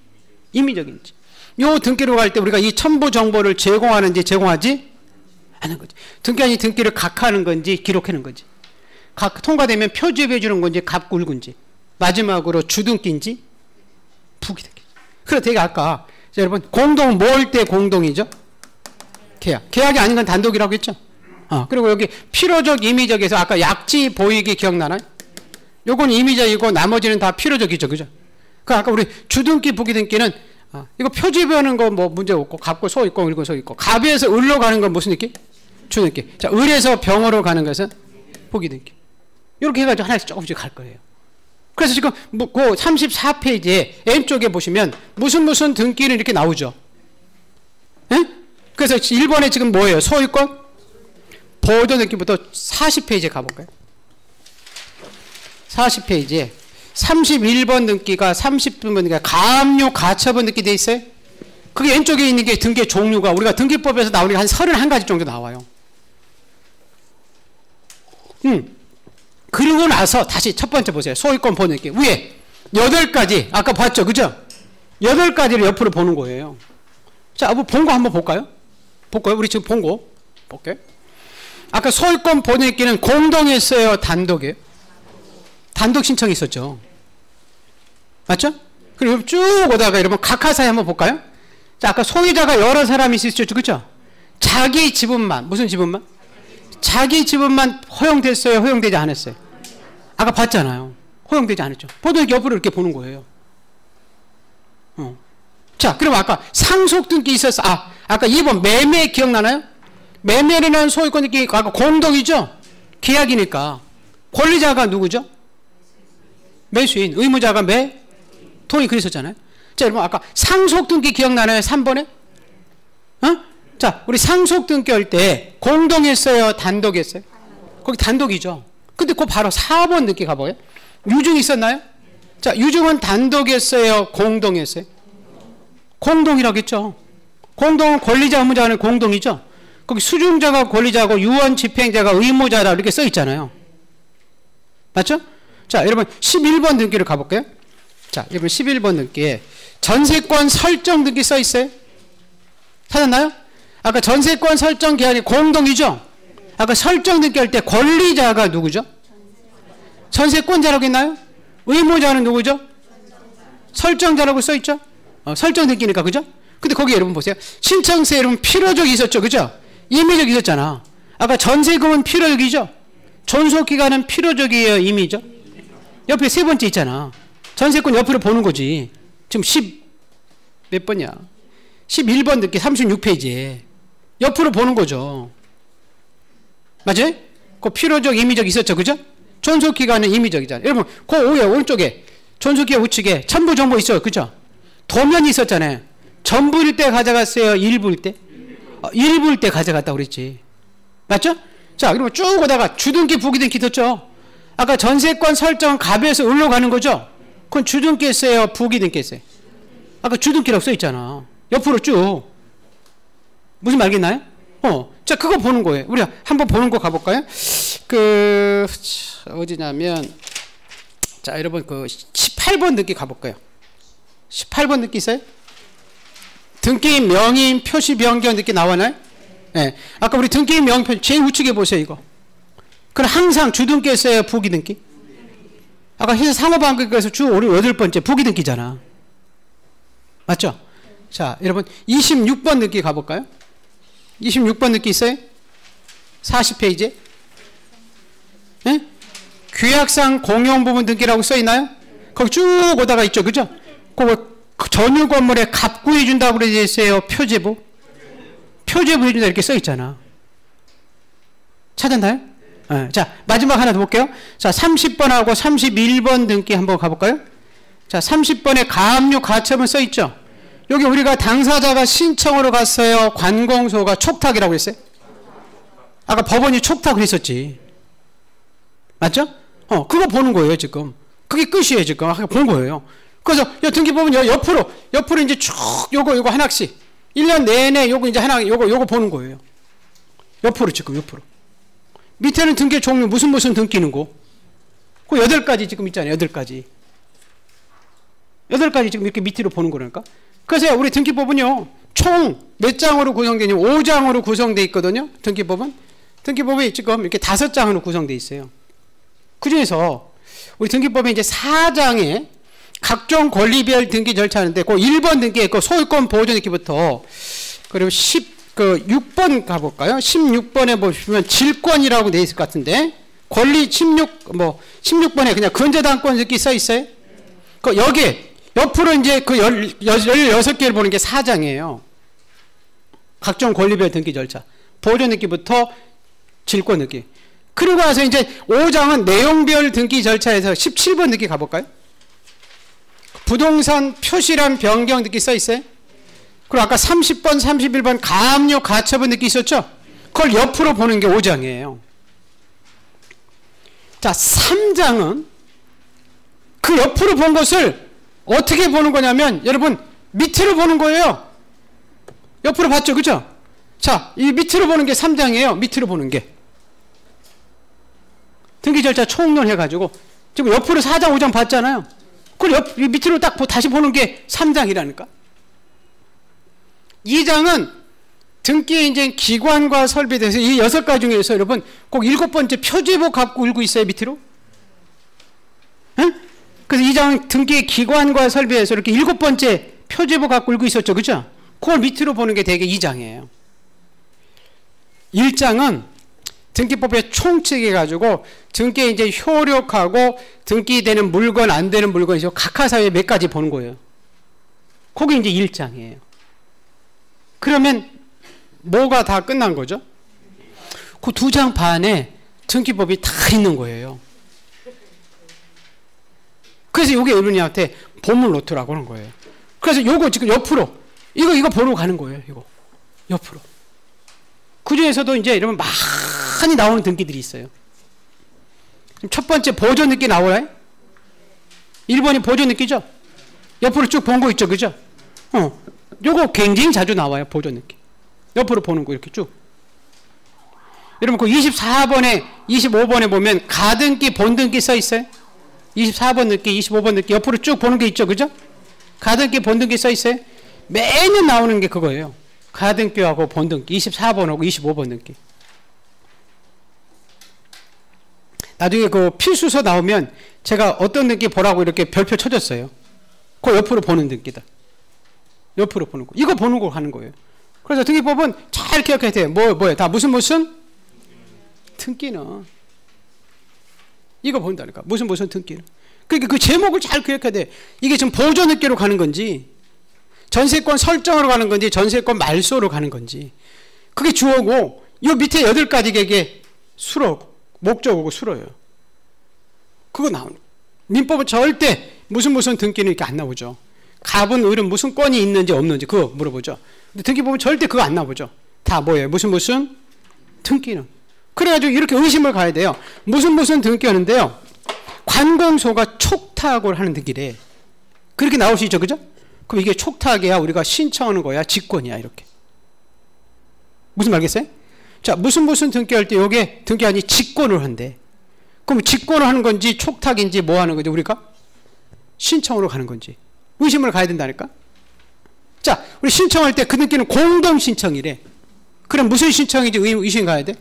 임의적인지 요 등기로 갈 때 우리가 이 첨부 정보를 제공하는지 제공하지 않은 거지. 등기한이 등기를 각하는 건지 기록하는 건지 통과되면 표지해 주는 건지 갑구 을구인지 마지막으로 주등기인지 부기등기. 그래서 되게 아까 여러분 공동 모을 때 공동이죠. 계약이 아닌 건 단독이라고 했죠. 그리고 여기 필요적 임의적에서 아까 약지 보이기 기억나나요? 요건 임의적이고 나머지는 다 필요적이죠. 그죠? 그 아까 우리 주등기 부기등기는 이거 표지하는 거 뭐 문제 없고 갑고 소 있고 을고 소 있고 갑에서 을로 가는 건 무슨 등기? 주등기. 자, 을에서 병으로 가는 것은 부기등기. 이렇게 해가지고 하나씩 조금씩 갈 거예요. 그래서 지금 그 34페이지에 N쪽에 보시면 무슨 등기는 이렇게 나오죠. 예? 그래서 1번에 지금 뭐예요? 소유권 보존 등기부터 40페이지에 가볼까요? 40페이지에 31번 등기가 30번 등기가 가압류 가처분 등기 돼 있어요? 그게 왼쪽에 있는 게 등기의 종류가 우리가 등기법에서 나오는 게 한 31가지 정도 나와요. 그리고 나서 다시 첫 번째 보세요. 소유권 보존 등기 위에 8가지 아까 봤죠? 그죠? 8가지를 옆으로 보는 거예요. 자, 본 거 한번 볼까요? 볼까요? 우리 지금 본 거 볼게요. 아까 소유권 보존 등기는 공동했어요? 단독이에요? 단독 신청이 있었죠. 맞죠? 그리고 쭉 오다가 여러분 각하사에 한번 볼까요? 자, 아까 소유자가 여러 사람이 있었죠. 그죠? 자기 지분만, 무슨 지분만? 자기 지분만 허용됐어요? 허용되지 않았어요? 아까 봤잖아요. 허용되지 않았죠. 보통 옆으로 이렇게 보는 거예요. 자, 그럼 아까 상속 등기 있었어. 아까 2번 매매 기억나나요? 매매라는 소유권 등기 아까 공동이죠? 계약이니까. 권리자가 누구죠? 매수인. 의무자가 돈이 그랬었잖아요. 자, 여러분 아까 상속 등기 기억나나요? 3번에? 자, 우리 상속 등기 할 때 공동했어요? 단독했어요? 거기 단독이죠. 근데 그 바로 4번 등기 가봐요. 유증 있었나요? 자, 유증은 단독했어요? 공동했어요? 공동이라고 했죠. 공동은 권리자, 의무자는 공동이죠. 거기 수중자가 권리자고 유언 집행자가 의무자라 이렇게 써 있잖아요. 맞죠? 자, 여러분 11번 등기를 가볼게요. 자, 여러분 11번 등기에 전세권 설정 등기 써 있어요? 찾았나요? 아까 전세권 설정 계약이 공동이죠? 아까 설정 등기 할 때 권리자가 누구죠? 전세권자라고 했나요? 의무자는 누구죠? 설정자라고 써 있죠? 설정 등기니까, 그죠? 근데 거기 여러분 보세요. 신청세 여러분 필요적이 있었죠, 그죠? 임의적 있었잖아. 아까 전세금은 필요적이죠? 존속기간은 필요적이에요, 임의죠? 옆에 세 번째 있잖아. 전세권 옆으로 보는 거지. 지금 몇 번이야? 11번 듣기 36페이지에 옆으로 보는 거죠. 맞아요? 그 필요적, 임의적 있었죠, 그죠? 존속기간은 임의적이잖아요. 여러분, 그 오에 오른쪽에 존속기간 우측에 첨부 정보 있어요, 그죠? 도면이 있었잖아요. 전부일 때 가져갔어요? 일부일 때? 일부일 때 가져갔다고 그랬지. 맞죠? 자, 그러면 쭉 오다가 주등기, 부기등기 뒀죠? 아까 전세권 설정 갑에서 을로 가는 거죠? 그건 주등기 했어요? 부기등기 했어요? 아까 주등기라고 써 있잖아. 옆으로 쭉. 무슨 말 알겠나요? 자, 그거 보는 거예요. 우리 한번 보는 거 가볼까요? 어디냐면, 자, 여러분, 18번 등기 가볼까요? 18번 등기 있어요? 등기 명인 표시 변경 등기 나와나요? 네. 아까 우리 등기 명인 표시, 제일 우측에 보세요, 이거. 그럼 항상 주등기 했어요? 부기등기? 아까 회사 상호방법에서 주 8번째 부기등기잖아. 맞죠? 자, 여러분, 26번 등기 가볼까요? 26번 등기 있어요? 40페이지에? 네? 규약상 공용부분 등기라고 써있나요? 거기 쭉 오다가 있죠, 그죠? 그 전유 건물에 갑구해 준다고 그러지 있어요? 표제부? 표제부 해준다 이렇게 써있잖아. 찾았나요? 네. 자, 마지막 하나 더 볼게요. 자, 30번하고 31번 등기 한번 가볼까요? 자, 30번에 가압류 가처분 써있죠? 여기 우리가 당사자가 신청으로 갔어요? 관공서가 촉탁이라고 했어요? 아까 법원이 촉탁을 했었지. 맞죠? 그거 보는 거예요, 지금. 그게 끝이에요, 지금. 아까 본 거예요. 그래서 등기 보면 옆으로 이제 쭉 요거 하나씩 1년 내내 요거 이제 하나 요거 보는 거예요. 옆으로 지금 옆으로. 밑에는 등기 종류 무슨 등기는 거. 그 8가지 지금 있잖아요. 8가지. 8가지 지금 이렇게 밑으로 보는 거라니까. 그래서 우리 등기법은요. 총 몇 장으로 구성되냐면 5장으로 구성되어 있거든요. 등기법은. 등기법이 지금 이렇게 5장으로 구성되어 있어요. 그 중에서 우리 등기법에 이제 4장에 각종 권리별 등기 절차하는데 그 1번 등기에 그 소유권 보존 등기부터 그리고 6번 가볼까요? 16번에 보시면 질권이라고 돼 있을 것 같은데 권리 16번에 그냥 근저당권 등기 써 있어요? 그 여기 옆으로 이제 그 16개를 보는 게 4장이에요. 각종 권리별 등기 절차. 보존 등기부터 질권 등기. 그리고 나서 이제 5장은 내용별 등기 절차에서 17번 등기 가볼까요? 부동산 표시란 변경 등기 써 있어요? 그리고 아까 30번, 31번 가압류, 가처분 느끼 있었죠? 그걸 옆으로 보는 게 5장이에요. 자, 3장은 그 옆으로 본 것을 어떻게 보는 거냐면 여러분 밑으로 보는 거예요. 옆으로 봤죠? 그죠? 자, 이 밑으로 보는 게 3장이에요. 밑으로 보는 게. 등기 절차 총론 해가지고 지금 옆으로 4장, 5장 봤잖아요. 그걸 밑으로 딱 다시 보는 게 3장이라니까. 2장은 등기 이제 기관과 설비에 대해서 이 6가지 중에서 여러분 꼭 7번째 표제보 갖고 읽고 있어요. 밑으로. 응? 그래서 2장은 등기 기관과 설비에서 이렇게 7번째 표제보 갖고 읽고 있었죠. 그죠? 그걸 밑으로 보는 게 되게 2장이에요. 1장은 등기법에 총칙해 가지고 등기에 이제 효력하고 등기되는 물건 안 되는 물건이 각하사회 몇 가지 보는 거예요. 그게 이제 1장이에요. 그러면 뭐가 다 끝난 거죠? 그 2장 반에 등기법이 다 있는 거예요. 그래서 이게 여러분한테 보물 노트라고 하는 거예요. 그래서 요거 지금 옆으로 이거 보러 가는 거예요. 이거 옆으로. 그 중에서도 이제 여러분 많이 나오는 등기들이 있어요. 첫 번째 보조 등기 나오나요? 1번이 보조 등기죠? 옆으로 쭉 본 거 있죠? 그죠? 요거 굉장히 자주 나와요. 보조 등기. 옆으로 보는 거 이렇게 쭉. 여러분 그 24번에 25번에 보면 가등기 본등기 써 있어요. 24번 등기 25번 등기 옆으로 쭉 보는 게 있죠. 그죠? 가등기 본등기 써 있어요. 매년 나오는 게 그거예요. 가등기하고 본등기 24번하고 25번 등기. 나중에 그 필수서 나오면 제가 어떤 등기 보라고 이렇게 별표 쳐줬어요. 그 옆으로 보는 등기다. 옆으로 보는 거. 이거 보는 거 하는 거예요. 그래서 등기법은 잘 기억해야 돼요. 뭐예요? 다 무슨 등기는 이거 본다니까. 무슨 등기는. 그러니까 그 제목을 잘 기억해야 돼. 이게 지금 보조 등기로 가는 건지 전세권 설정으로 가는 건지 전세권 말소로 가는 건지 그게 주어고 요 밑에 8가지 게 수로 목적어고 수로예요. 그거 나오는 민법은 절대 무슨 등기는 이렇게 안 나오죠. 갑은 을은 무슨 건이 있는지 없는지 그거 물어보죠. 근데 등기 보면 절대 그거 안 나오죠. 다 뭐예요? 무슨 등기는. 그래가지고 이렇게 의심을 가야 돼요. 무슨 등기 하는데요. 관공소가 촉탁을 하는 등기래. 그렇게 나올 수 있죠. 그죠? 그럼 이게 촉탁이야 우리가 신청하는 거야 직권이야 이렇게. 무슨 말겠어요? 자 무슨 등기할 때 이게 등기하니 직권을 한대. 그럼 직권을 하는 건지 촉탁인지 뭐 하는 건지 우리가 신청으로 가는 건지 의심을 가야 된다니까. 자 우리 신청할 때 그 등기는 공동 신청이래. 그럼 무슨 신청인지 의심 가야 돼?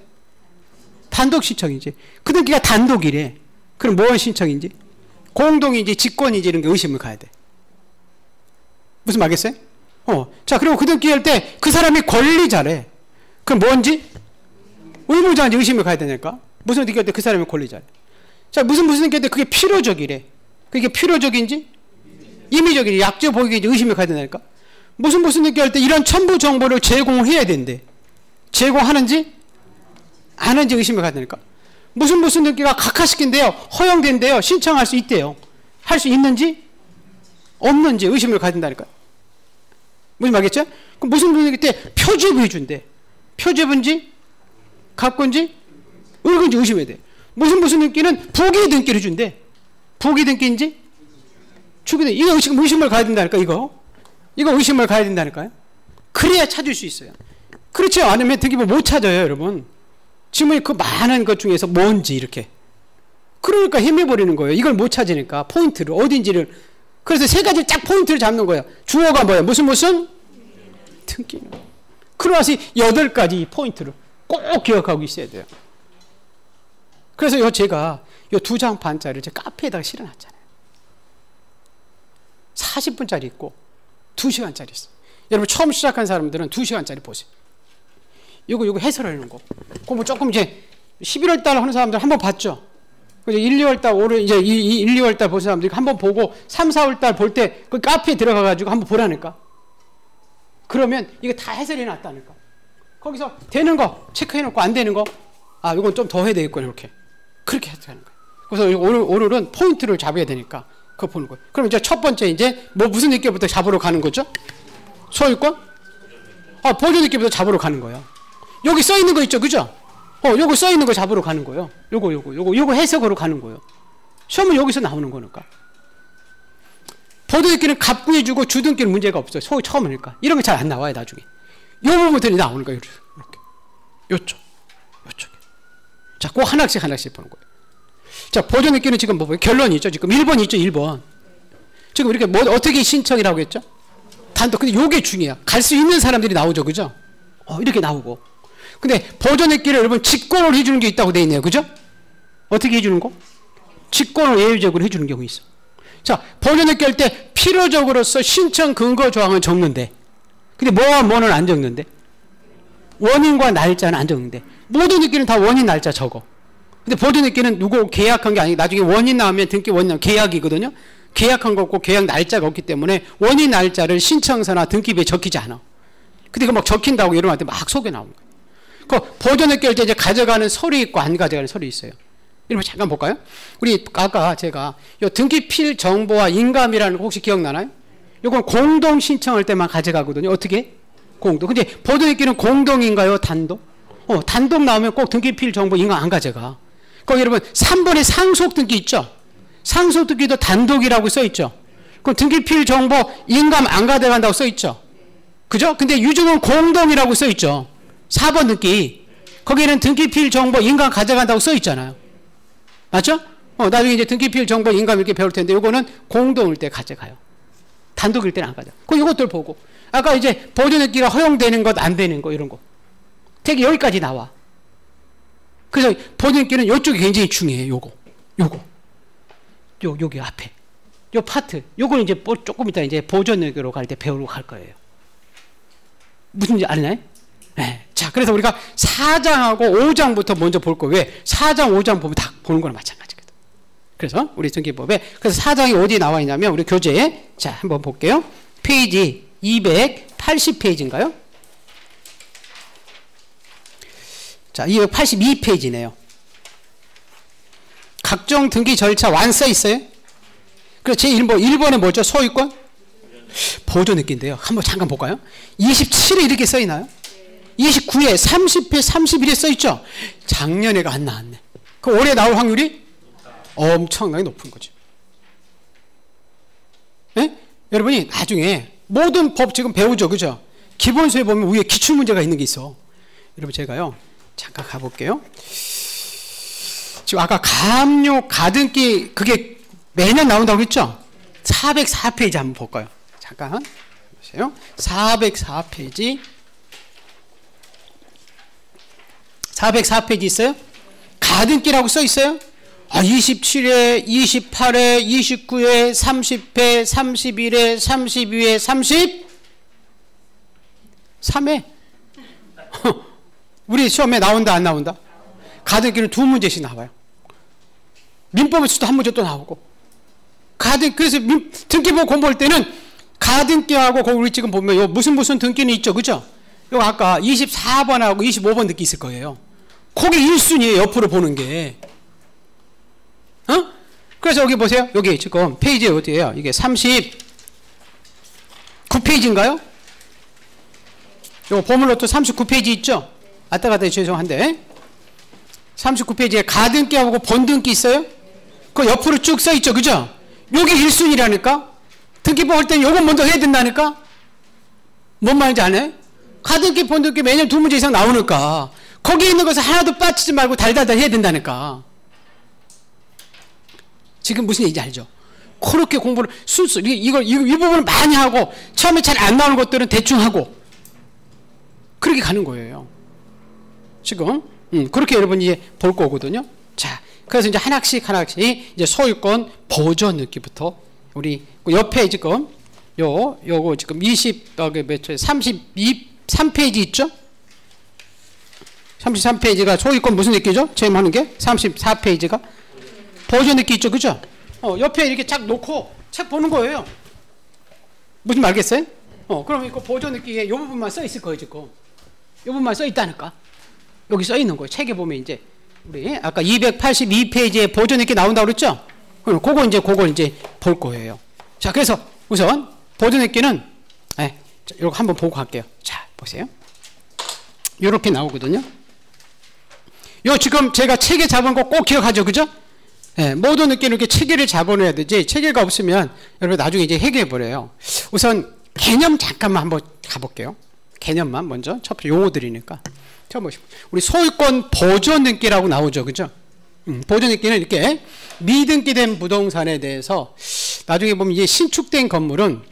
단독 신청이지. 그 등기가 단독이래. 그럼 무슨 신청인지 공동인지 직권인지 이런 게 의심을 가야 돼. 무슨 말겠어요? 자 그리고 그 등기할 때 그 사람이 권리자래. 그럼 뭔지 의무자인지 의심을 가야 되니까. 무슨 등기할 때 그 사람이 권리자래. 자 무슨 등기할 때 그게 필요적이래. 그게 필요적인지 임의적인지 약적 보이기인지 의심을 가야 된다니까. 무슨 등기할 때 이런 첨부 정보를 제공해야 된대. 제공하는지 안 하는지 의심을 가야 되니까. 무슨 등기가 각하시킨대요. 허용된대요. 신청할 수 있대요. 할 수 있는지 없는지 의심을 가야 된다니까. 무슨 말겠죠? 그럼 무슨 등기 때 표제부 해준대. 표제부인지 갑건지 을건지 의심해야 돼. 무슨 등기는 부기 등기를 준대. 부기 등기인지 주기 등기. 이거 의심을 가야 된다니까. 이거 의심을 가야 된다니까요. 그래야 찾을 수 있어요. 그렇지 않으면 등기부 못 찾아요 여러분. 지금 그 많은 것 중에서 뭔지 이렇게. 그러니까 헤매버리는 거예요. 이걸 못 찾으니까 포인트를 어딘지를. 그래서 3가지 쫙 포인트를 잡는 거예요. 주어가 뭐예요? 무슨 등기는. 그러면서 8가지 포인트를 꼭 기억하고 있어야 돼요. 그래서 제가 2장 반짜리를 제 카페에다가 실어놨잖아요. 40분짜리 있고 2시간짜리 있어요. 여러분 처음 시작한 사람들은 2시간짜리 보세요. 이거 해설하는 거. 그거 조금 이제 11월 달 하는 사람들 한번 봤죠. 그래서 1, 2월 달 올해 이제 1, 2월 달 본 사람들이 한번 보고 3, 4월 달 볼 때 그 카페에 들어가 가지고 한번 보라니까. 그러면 이거 다 해설해 놨다니까. 거기서 되는 거 체크해 놓고 안 되는 거 이건 좀 더 해야 되겠구나 이렇게. 그렇게 해석하는 거예요. 그래서 오늘은 포인트를 잡아야 되니까 그거 보는 거예요. 그럼 이제 첫 번째 이제 무슨 등기부터 잡으러 가는 거죠? 소유권 보존느끼부터 잡으러 가는 거예요. 여기 써 있는 거 있죠, 그죠? 요거 써 있는 거 잡으러 가는 거예요. 요거 해석으로 가는 거예요. 시험은 여기서 나오는 거니까. 보존느끼는 갑구해주고 주등기는 문제가 없어요. 처음이니까. 이런 게 잘 안 나와요, 나중에. 요 부분들이 나오는 거예요. 이렇게. 요쪽. 자, 그 하나씩 보는 거예요. 자, 보존느끼는 지금 뭐, 결론이 있죠. 지금 1번 있죠, 1번. 지금 이렇게 어떻게 신청이라고 했죠? 단독. 근데 요게 중요해요. 갈 수 있는 사람들이 나오죠, 그죠? 이렇게 나오고. 근데 보존느끼를 여러분 직권을 해주는 게 있다고 돼 있네요, 그죠? 어떻게 해주는 거? 직권을 예외적으로 해주는 경우 있어. 자, 보존느끼 할 때 필요적으로서 신청 근거 조항은 적는데, 근데 뭐와 뭐는 안 적는데, 원인과 날짜는 안 적는데, 모든 느끼는 다 원인 날짜 적어. 근데 보존느끼는 누구 계약한 게 아니고 나중에 원인 나오면 등기 원인 나오면 계약이거든요. 계약한 거 없고 계약 날짜가 없기 때문에 원인 날짜를 신청서나 등기부에 적히지 않아. 근데 그 막 적힌다고 여러분한테 막 속여 나오는 거예요. 그 보존느끼 할 때 이제 가져가는 서류 있고 안 가져가는 서류 있어요. 여러분 잠깐 볼까요? 우리 아까 제가 요 등기필 정보와 인감이라는 거 혹시 기억나나요? 요건 공동 신청할 때만 가져가거든요. 어떻게? 공동. 근데 보존느끼는 공동인가요? 단독? 단독 나오면 꼭 등기필 정보 인감 안 가져가. 거기 여러분 3번에 상속 등기 있죠? 상속 등기도 단독이라고 써 있죠? 그럼 등기필 정보 인감 안 가져간다고 써 있죠? 그죠? 근데 유증은 공동이라고 써 있죠? 4번 등기. 거기에는 등기필 정보 인감 가져간다고 써 있잖아요. 맞죠? 나중에 이제 등기필 정보 인감 이렇게 배울 텐데 요거는 공동일 때 가져가요. 단독일 때는 안 가져. 그 요것들 보고. 아까 이제 보존느끼가 허용되는 것, 안 되는 거 이런 거. 되게 여기까지 나와. 그래서 보존느끼는 요쪽이 굉장히 중요해요. 여기 앞에. 요 파트. 요걸 이제 조금 이따 이제 보존느끼로 갈 때 배우러 갈 거예요. 무슨지 아시나요? 네. 자, 그래서 우리가 4장하고 5장부터 먼저 볼 거예요. 왜? 4장, 5장 보면 다 보는 거랑 마찬가지거든. 그래서 우리 등기법에 그래서 4장이 어디에 나와 있냐면 우리 교재에 자, 한번 볼게요. 페이지 280페이지인가요? 자, 282페이지네요. 각종 등기 절차 완써 있어요? 그래서 제1번에 뭐죠? 소유권? 보존느끼인데요. 한번 잠깐 볼까요? 27에 이렇게 써 있나요? 29에 30회 31에 써 있죠? 작년에가 안 나왔네. 그럼 올해 나올 확률이 엄청나게 높은 거죠. 네? 여러분이 나중에 모든 법 지금 배우죠, 그죠? 기본서에 보면 위에 기출문제가 있는 게 있어. 여러분 제가요 잠깐 가볼게요. 지금 아까 가압류 가등기 그게 매년 나온다고 했죠? 404페이지 한번 볼까요? 잠깐 보세요. 404페이지 404페이지 있어요? 가등기라고 써 있어요? 27회, 28회, 29회, 30회, 31회, 32회, 33회. 우리 시험에 나온다 안 나온다? 가등기는 2문제씩 나와요. 민법에서도 한 문제 또 나오고. 그래서 등기법 공부할 때는 가등기하고 우리 지금 보면 요 무슨 등기는 있죠, 그죠? 요 아까 24번하고 25번 등기 있을 거예요. 그게 1순위예요, 옆으로 보는 게. 그래서 여기 보세요. 여기 지금 페이지 어디예요? 이게 39페이지인가요? 요 보물로 또 39페이지 있죠? 왔다 갔다 죄송한데 39페이지에 가등기하고 본등기 있어요? 그 옆으로 쭉 써 있죠, 그죠? 요게 1순위라니까? 등기법 할 때는 요건 먼저 해야 된다니까? 뭔 말인지 아네? 가등기, 본등기 매년 2문제 이상 나오니까 거기에 있는 것을 하나도 빠지지 말고 달달달 해야 된다니까. 지금 무슨 얘기인지 알죠? 그렇게 공부를 순수 이 부분을 많이 하고 처음에 잘 안 나오는 것들은 대충 하고 그렇게 가는 거예요. 지금 그렇게 여러분이 이제 볼 거거든요. 자, 그래서 이제 하나씩 이제 소유권 보존느끼부터 우리 옆에 지금 요거 지금 33페이지 있죠? 33페이지가 소유권 무슨 느끼죠? 지금 하는 게 34페이지가 보존느끼 있죠, 그죠? 옆에 이렇게 쫙 놓고 책 보는 거예요. 무슨 말 알겠어요? 그럼 이거 보존느끼에 요 부분만 써 있을 거예요, 지금. 요 부분만 써 있다니까. 여기 써 있는 거예요. 책에 보면 이제 우리 아까 282페이지에 보존느끼 나온다고 그랬죠? 그럼 그걸 이제 볼 거예요. 자, 그래서 우선 보존느끼는 이거 한번 보고 갈게요. 자, 보세요. 이렇게 나오거든요. 요 지금 제가 체계 잡은 거 꼭 기억하죠, 그죠? 예, 모든 느끼는 이렇게 체계를 잡아놔야 되지, 체계가 없으면 여러분 나중에 이제 해결해 버려요. 우선 개념 잠깐만 한번 가볼게요. 개념만 먼저 첫 번째 용어들이니까. 처음 보시고 우리 소유권 보존등기라고 나오죠, 그죠? 보존등기는 이렇게 미등기된 부동산에 대해서 나중에 보면 이게 신축된 건물은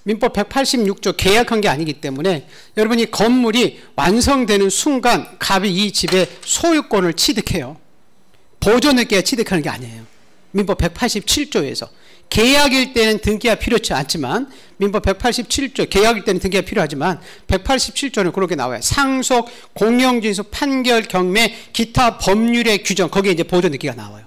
민법 186조 계약한 게 아니기 때문에 여러분이 건물이 완성되는 순간 갑이 이 집의 소유권을 취득해요. 보존등기가 취득하는 게 아니에요. 민법 187조에서 계약일 때는 등기가 필요치 않지만 민법 187조 계약일 때는 등기가 필요하지만 187조는 그렇게 나와요. 상속, 공영진수, 판결, 경매, 기타 법률의 규정, 거기에 이제 보존등기가 나와요.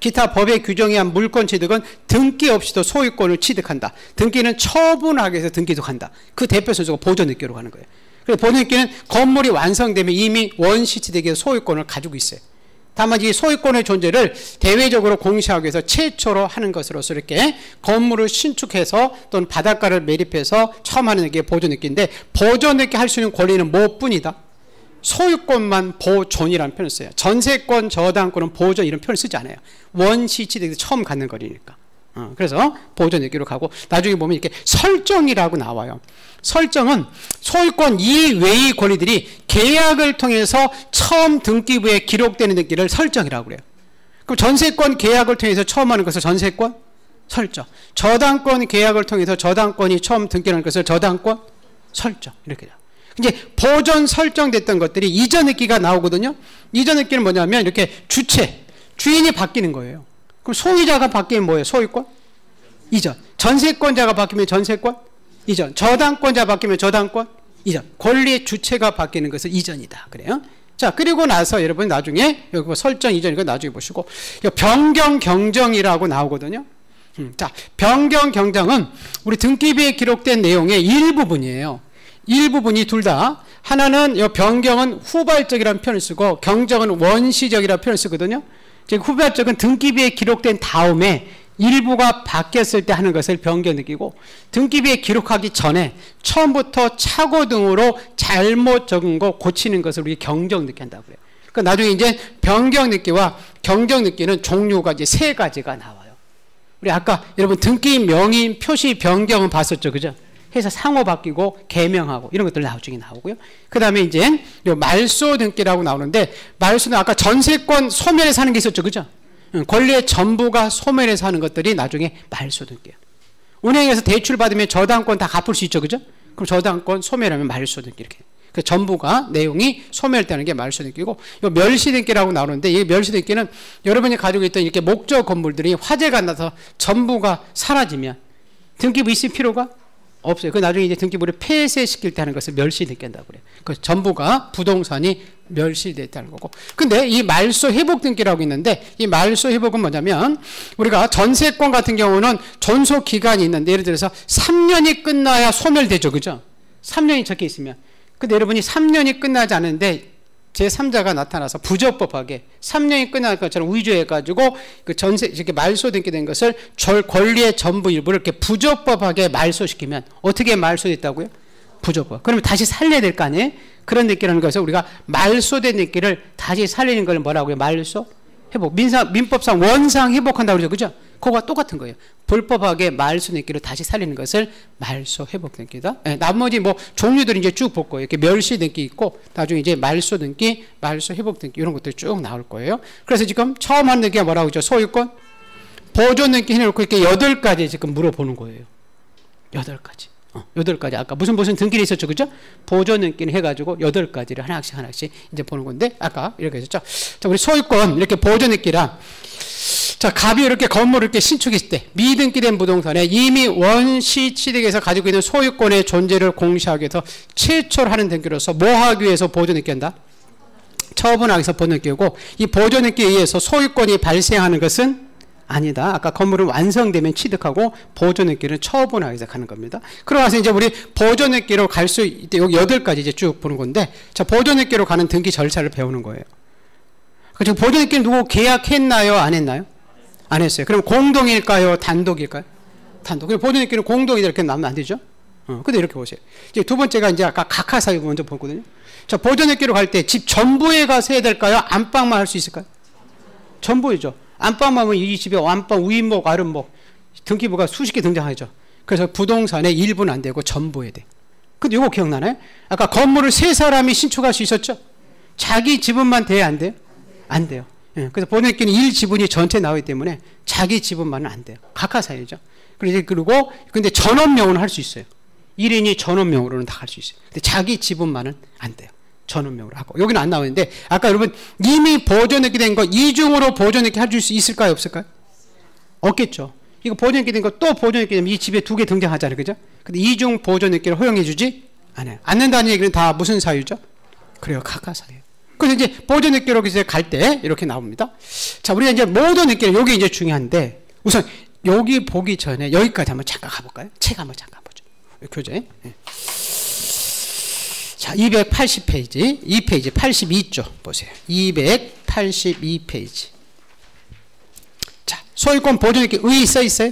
기타 법의 규정에 의한 물권 취득은 등기 없이도 소유권을 취득한다. 등기는 처분하기 위해서 등기도 간다. 그 대표 선수가 보존등기로 가는 거예요. 그래서 보존등기는 건물이 완성되면 이미 원시 취득에서 소유권을 가지고 있어요. 다만 이 소유권의 존재를 대외적으로 공시하기 위해서 최초로 하는 것으로서 이렇게 건물을 신축해서 또는 바닷가를 매립해서 처음 하는 게 보존등기인데, 보존등기 할 수 있는 권리는 뭐뿐이다? 소유권만 보존이라는 표현을 써요. 전세권, 저당권은 보존 이런 표현을 쓰지 않아요. 원시 취득에서 처음 갖는 거리니까. 그래서 보존등기로 가고, 나중에 보면 이렇게 설정이라고 나와요. 설정은 소유권 이외의 권리들이 계약을 통해서 처음 등기부에 기록되는 등기를 설정이라고 그래요. 그럼 전세권 계약을 통해서 처음 하는 것을 전세권 설정, 저당권 계약을 통해서 저당권이 처음 등기하는 것을 저당권 설정, 이렇게 돼요. 이제 보존 설정됐던 것들이 이전 등기가 나오거든요. 이전 등기는 뭐냐면 이렇게 주체, 주인이 바뀌는 거예요. 그럼 소유자가 바뀌면 뭐예요? 소유권? 이전. 전세권자가 바뀌면 전세권? 이전. 저당권자 바뀌면 저당권? 이전. 권리의 주체가 바뀌는 것을 이전이다. 그래요. 자, 그리고 나서 여러분 나중에 여기 뭐 설정 이전이고 나중에 보시고 변경 경정이라고 나오거든요. 자, 변경 경정은 우리 등기부에 기록된 내용의 일부분이에요. 일부분이 둘 다, 하나는 이 변경은 후발적이라는 표현을 쓰고 경정은 원시적이라는 표현을 쓰거든요. 즉 후발적은 등기부에 기록된 다음에 일부가 바뀌었을 때 하는 것을 변경 등기고, 등기부에 기록하기 전에 처음부터 착오 등으로 잘못 적은 거 고치는 것을 우리 경정 등기 한다고 그래요. 그러니까 나중에 이제 변경 등기와 경정 등기는 종류가 이제 세 가지가 나와요. 우리 아까 여러분 등기 명의 표시 변경은 봤었죠, 그죠? 해서 상호 바뀌고 개명하고 이런 것들 나중에 나오고요. 그 다음에 이제 말소 등기라고 나오는데, 말소는 아까 전세권 소멸해서 하는 게 있었죠, 그죠? 권리의 전부가 소멸해서 하는 것들이 나중에 말소 등기예요. 은행에서 대출 받으면 저당권 다 갚을 수 있죠, 그죠? 그럼 저당권 소멸하면 말소 등기 이렇게. 그 전부가 내용이 소멸되는 게 말소 등기고, 이 멸시 등기라고 나오는데, 이 멸시 등기는 여러분이 가지고 있던 이렇게 목적 건물들이 화재가 나서 전부가 사라지면 등기부 있을 필요가 없어요. 그 나중에 이제 등기부를 폐쇄시킬 때 하는 것을 멸시 등기한다고 그래요. 그 전부가 부동산이 멸시됐다는 거고. 근데 이 말소 회복 등기라고 있는데, 이 말소 회복은 뭐냐면 우리가 전세권 같은 경우는 존속 기간이 있는데, 예를 들어서 3년이 끝나야 소멸되죠, 그죠? 3년이 적혀 있으면. 근데 여러분이 3년이 끝나지 않은데 제3자가 나타나서 부적법하게 3년이 끝날 것처럼 위조해가지고 그 전세, 이렇게 말소 등기된 것을 권리의 전부 일부를 이렇게 부적법하게 말소시키면 어떻게 말소됐다고요? 부적법. 그러면 다시 살려야 될 거 아니에요? 그런 느끼라는 것을 우리가 말소된 느끼를 다시 살리는 걸 뭐라고요? 말소 회복. 민법상 원상 회복한다고 그러죠, 그죠? 그거와 똑같은 거예요. 불법하게 말소 등기를 다시 살리는 것을 말소 회복 등기다. 네, 나머지 뭐 종류들은 이제 쭉 볼 거예요. 이렇게 멸시 등기 있고, 나중에 이제 말소 등기, 말소 회복 등기 이런 것들이 쭉 나올 거예요. 그래서 지금 처음 하는 등기가 뭐라고 하죠? 소유권 보존 등기 해놓고 이렇게 8가지 지금 물어보는 거예요. 8가지. 8가지. 아까 무슨 등기를 있었죠, 그죠? 보존 등기는 해가지고 8가지를 하나씩 이제 보는 건데, 아까 이렇게 했었죠. 자, 우리 소유권 이렇게 보존 등기랑, 자, 갑이 이렇게 건물을 이렇게 신축했을 때 미등기된 부동산에 이미 원시 취득에서 가지고 있는 소유권의 존재를 공시하기 위해서 최초로 하는 등기로서 뭐 하기 위해서 보존 등기한다? 처분하기 위해서 보존 등기고, 이 보존 등기에 의해서 소유권이 발생하는 것은 아니다. 아까 건물은 완성되면 취득하고 보존 등기는 처분하기 위해서 가는 겁니다. 그러고 나서 이제 우리 보존 등기로 갈 수 있대. 여기 8가지 이제 쭉 보는 건데, 자, 보존 등기로 가는 등기 절차를 배우는 거예요. 지금 보존 등기는 누구 계약했나요? 안 했나요? 안 했어요. 그럼 공동일까요? 단독일까요? 단독. 그리고 보존 등기는 공동이 이렇게 나오면 안 되죠? 근데 이렇게 보세요. 이제 두 번째가 이제 아까 각하사유 먼저 보거든요. 자, 보존액기로 갈 때 집 전부에 가서 해야 될까요? 안방만 할 수 있을까요? 전부이죠. 안방만 하면 이 집에 안방, 위목, 아랫목, 등기부가 수십 개 등장하죠. 그래서 부동산의 일부는 안 되고 전부에 돼. 근데 이거 기억나나요? 아까 건물을 세 사람이 신축할 수 있었죠? 자기 지분만 돼야 안 돼요? 안 돼요. 예, 그래서 보존액기는 1지분이 전체 나오기 때문에 자기 지분만은 안 돼요. 각하사유죠. 그리고 근데 전원명으로는 할 수 있어요. 1인이 전원명으로는 다 할 수 있어요. 근데 자기 지분만은 안 돼요. 전원명으로 하고. 여기는 안 나오는데 아까 여러분 이미 보존액기 된 거 이중으로 보존액기 해줄 수 있을까요? 없을까요? 없겠죠. 이거 보존액기 된 거 또 보존액기 되면 이 집에 두 개 등장하잖아요. 그죠? 근데 이중 보존액기를 허용해 주지 않아요. 않는다는 얘기는 다 무슨 사유죠? 그래요. 각하사유. 그래서 이제 보존액기로 갈 때 이렇게 나옵니다. 자, 우리가 이제 모든 액기는 여기 이제 중요한데 우선 여기 보기 전에 여기까지 한번 잠깐 가볼까요? 책 한번 잠깐 보죠. 교재. 네. 자, 280페이지, 2페이지 82쪽 보세요. 282페이지. 자, 소유권 보존액기 의 써 있어요?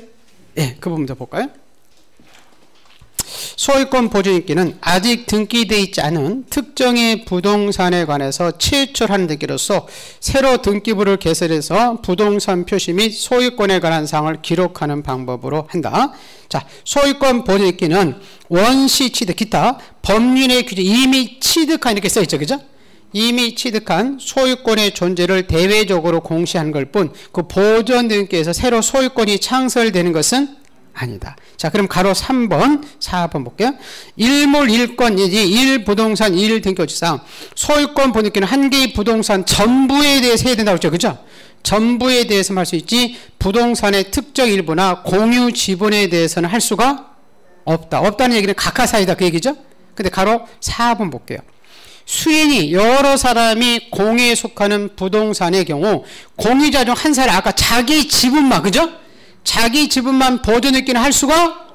예, 네, 그 부분부터 볼까요? 소유권 보존액기는 아직 등기되어 있지 않은 특정의 부동산에 관해서 최초하는 등기로서 새로 등기부를 개설해서 부동산 표시 및 소유권에 관한 사항을 기록하는 방법으로 한다. 자, 소유권 보존액기는 원시 취득, 기타 법률의 규정 이미 취득한 이렇게 써있죠, 그죠? 이미 취득한 소유권의 존재를 대외적으로 공시하는 걸 뿐 그 보존 등기에서 새로 소유권이 창설되는 것은 아니다. 자, 그럼 가로 3번, 4번 볼게요. 일몰, 일권, 일부동산, 일등기호지상 소유권 보존액기는 한 개의 부동산 전부에 대해서 해야 된다고 했죠. 그죠? 전부에 대해서만 할 수 있지 부동산의 특정 일부나 공유 지분에 대해서는 할 수가 없다. 없다는 얘기는 각하사유다 그 얘기죠. 근데 가로 4번 볼게요. 수인이 여러 사람이 공유에 속하는 부동산의 경우 공유자 중 한 사람 아까 자기 지분만 그죠? 자기 지분만 보존액기는 할 수가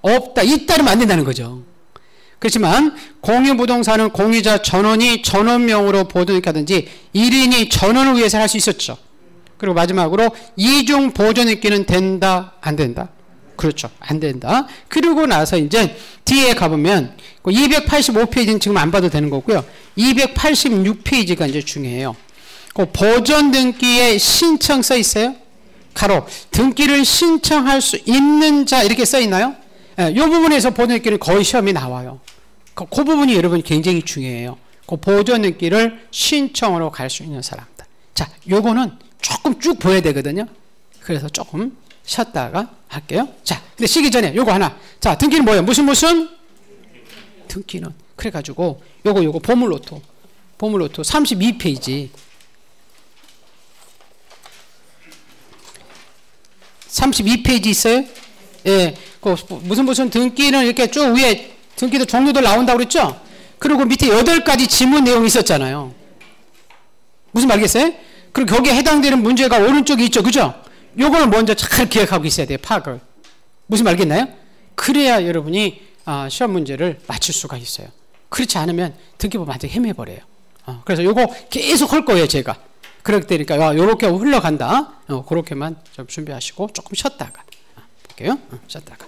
없다. 있다면 안 된다는 거죠. 그렇지만 공유 부동산은 공유자 전원이 전원명으로 보존액기 하든지 1인이 전원을 위해서 할 수 있었죠. 그리고 마지막으로 이중 보존액기는 된다 안 된다? 그렇죠. 안 된다. 그리고 나서 이제 뒤에 가보면 285페이지는 지금 안 봐도 되는 거고요. 286페이지가 이제 중요해요. 그 보존 등기에 신청 써 있어요. 가로 등기를 신청할 수 있는 자 이렇게 써 있나요? 이 부분에서 보존액기는 거의 시험이 나와요. 그 부분이 여러분 굉장히 중요해요. 그 보존액기를 신청으로 갈 수 있는 사람들. 자, 요거는 조금 쭉 보여야 되거든요. 그래서 조금 쉬었다가 할게요. 자, 근데 쉬기 전에 요거 하나. 자, 등기는 뭐예요? 무슨? 등기는 그래가지고 요거 보물로토 32페이지 32페이지 있어요? 예, 그 무슨 등기는 이렇게 쭉 위에 등기도 종류들 나온다고 그랬죠? 그리고 밑에 8가지 지문 내용이 있었잖아요. 무슨 말겠어요? 그리고 거기에 해당되는 문제가 오른쪽에 있죠, 그죠? 요걸 먼저 잘 기억하고 있어야 돼요, 파악을. 무슨 말겠나요? 그래야 여러분이 시험 문제를 맞출 수가 있어요. 그렇지 않으면 등기부 완전히 헤매버려요. 그래서 요거 계속 할 거예요, 제가. 그렇게 되니까 요렇게 흘러간다. 그렇게만 좀 준비하시고 조금 쉬었다가 볼게요. 쉬었다가.